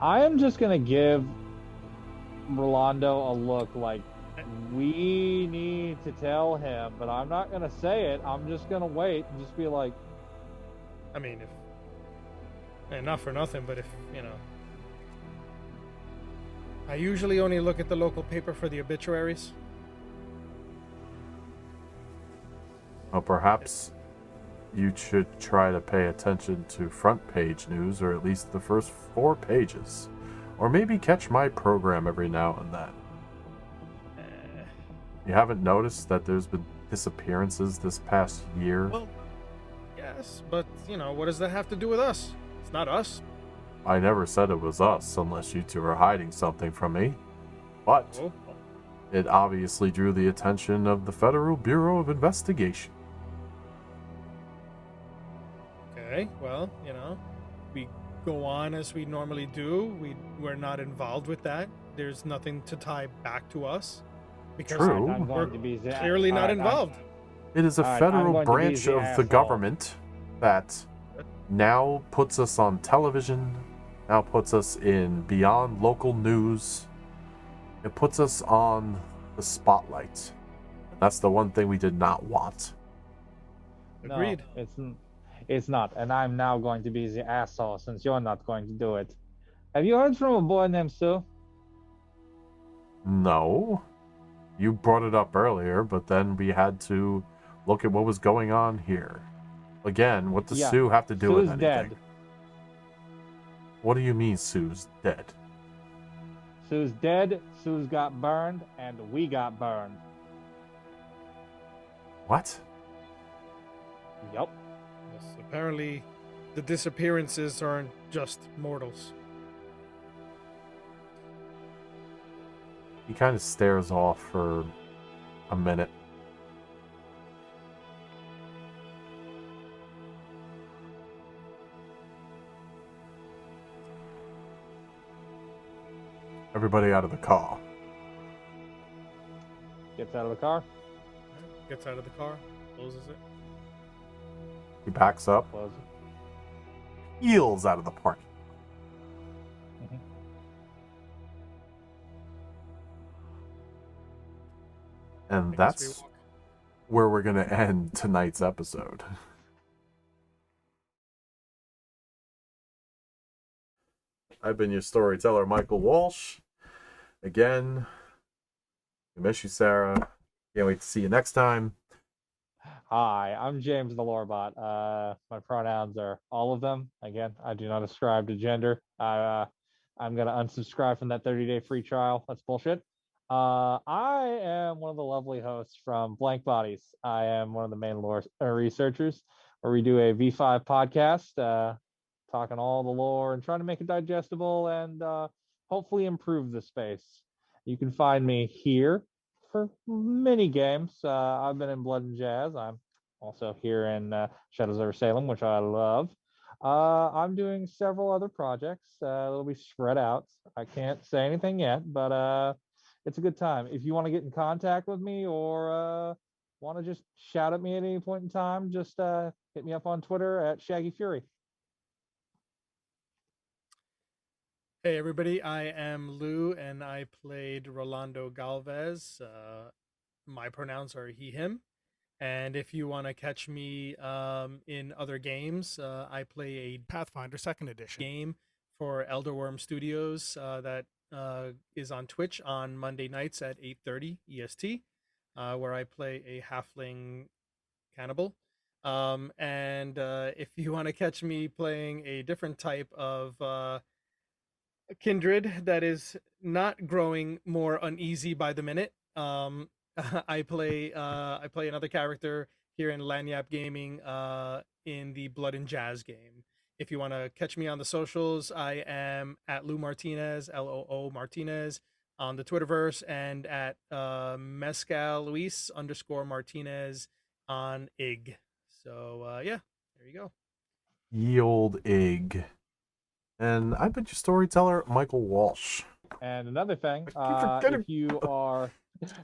I am just gonna give Rolando a look like we need to tell him, but I'm not gonna say it. I'm just gonna wait and just be like, I mean, not for nothing, but if, I usually only look at the local paper for the obituaries. Well, perhaps you should try to pay attention to front page news, or at least the first 4 pages. Or maybe catch my program every now and then. You haven't noticed that there's been disappearances this past year? Well, yes, but, what does that have to do with us? It's not us. I never said it was us, unless you two are hiding something from me. But Oh. it obviously drew the attention of the Federal Bureau of Investigation. Okay, well, we go on as we normally do. We're not involved with that. There's nothing to tie back to us. Because True. I'm we're going to be the, clearly not involved. It is a Alright, I'm federal going to be branch the of the asshole. government that now puts us on television, now puts us in beyond local news. It puts us on the spotlight. That's the one thing we did not want. Agreed. No, it's not. And I'm now going to be the asshole since you're not going to do it. Have you heard from a boy named Sue? No. You brought it up earlier, but then we had to look at what was going on here. Again, what does Yeah, Sue have to do Sue's with anything? dead. What do you mean Sue's dead? Sue's dead, Sue's got burned, and we got burned. What? Yup. Yes, apparently, the disappearances aren't just mortals. He kind of stares off for a minute. Everybody out of the car. Gets out of the car, Gets out of the car, closes it. He backs up, closes. heels out of the parking. Mhm. And I guess we that's walk. where we're going to end tonight's episode. I've been your storyteller, Michael Walsh. Again, I miss you, Sarah. Can't wait to see you next time. Hi, I'm James the Lorebot. My pronouns are all of them. Again, I do not ascribe to gender. I'm gonna unsubscribe from that 30-day free trial. That's bullshit. I am one of the lovely hosts from Blank Bodies. I am one of the main lore researchers, where we do a V5 podcast, talking all the lore and trying to make it digestible and hopefully improve the space. You can find me here for many games. I've been in Blood and Jazz. I'm also here in Shadows over Salem, which I love. I'm doing several other projects. They'll be spread out. I can't say anything yet, but it's a good time. If you want to get in contact with me or want to just shout at me at any point in time, just hit me up on Twitter at Shaggy Fury. Hey everybody, I am Lou and I played Rolando Galvez. My pronouns are he, him. And if you want to catch me in other games, I play a Pathfinder 2nd Edition game for Elderworm Studios that is on Twitch on Monday nights at 8:30 EST, where I play a halfling cannibal. And if you want to catch me playing a different type of kindred that is not growing more uneasy by the minute. I play another character here in Lanyap Gaming in the Blood and Jazz game. If you want to catch me on the socials, I am at Lou Martinez, LOO Martinez, on the Twitterverse, and at Mescal Luis _Martinez on IG. So yeah, there you go. Ye old egg. And I've been your storyteller, Michael Walsh. And another thing, I keep forgetting. if you are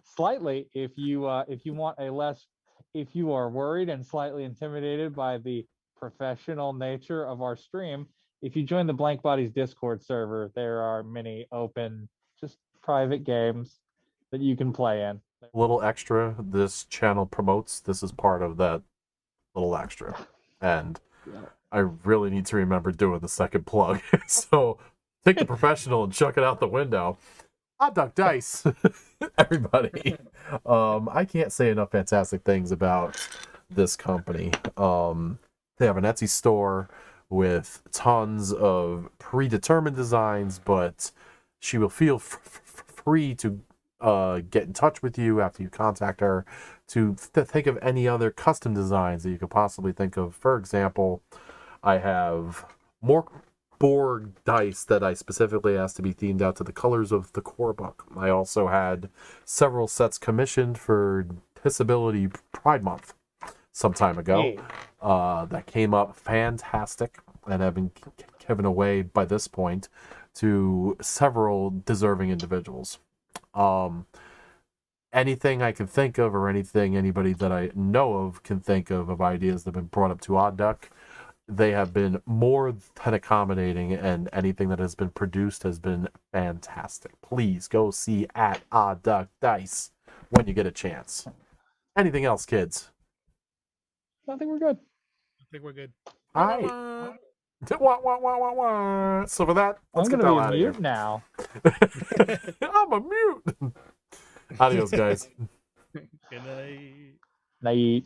slightly, if you want a less, if you are worried and slightly intimidated by the professional nature of our stream, if you join the Blank Bodies Discord server, there are many open, just private games that you can play in. A little extra this channel promotes. This is part of that little extra. And I really need to remember doing the second plug. So take the professional and chuck it out the window. Hot Duck Dice, everybody. I can't say enough fantastic things about this company. They have an Etsy store with tons of predetermined designs, but she will feel free to get in touch with you after you contact her to think of any other custom designs that you could possibly think of. For example, I have more board dice that I specifically asked to be themed out to the colors of the core book. I also had several sets commissioned for Disability Pride Month some time ago. That came up fantastic and have been given away by this point to several deserving individuals. Anything I can think of, or anything anybody that I know of can think of ideas that have been brought up to Odd Duck, they have been more than accommodating, and anything that has been produced has been fantastic. Please go see at Duck Dice when you get a chance. Anything else, kids? I think we're good. I think we're good. All right. Wah, wah, wah, wah, wah. So for that, let's I'm get the gonna hell out be of mute now. here. I'm a mute. Adios, guys. Good night. Night.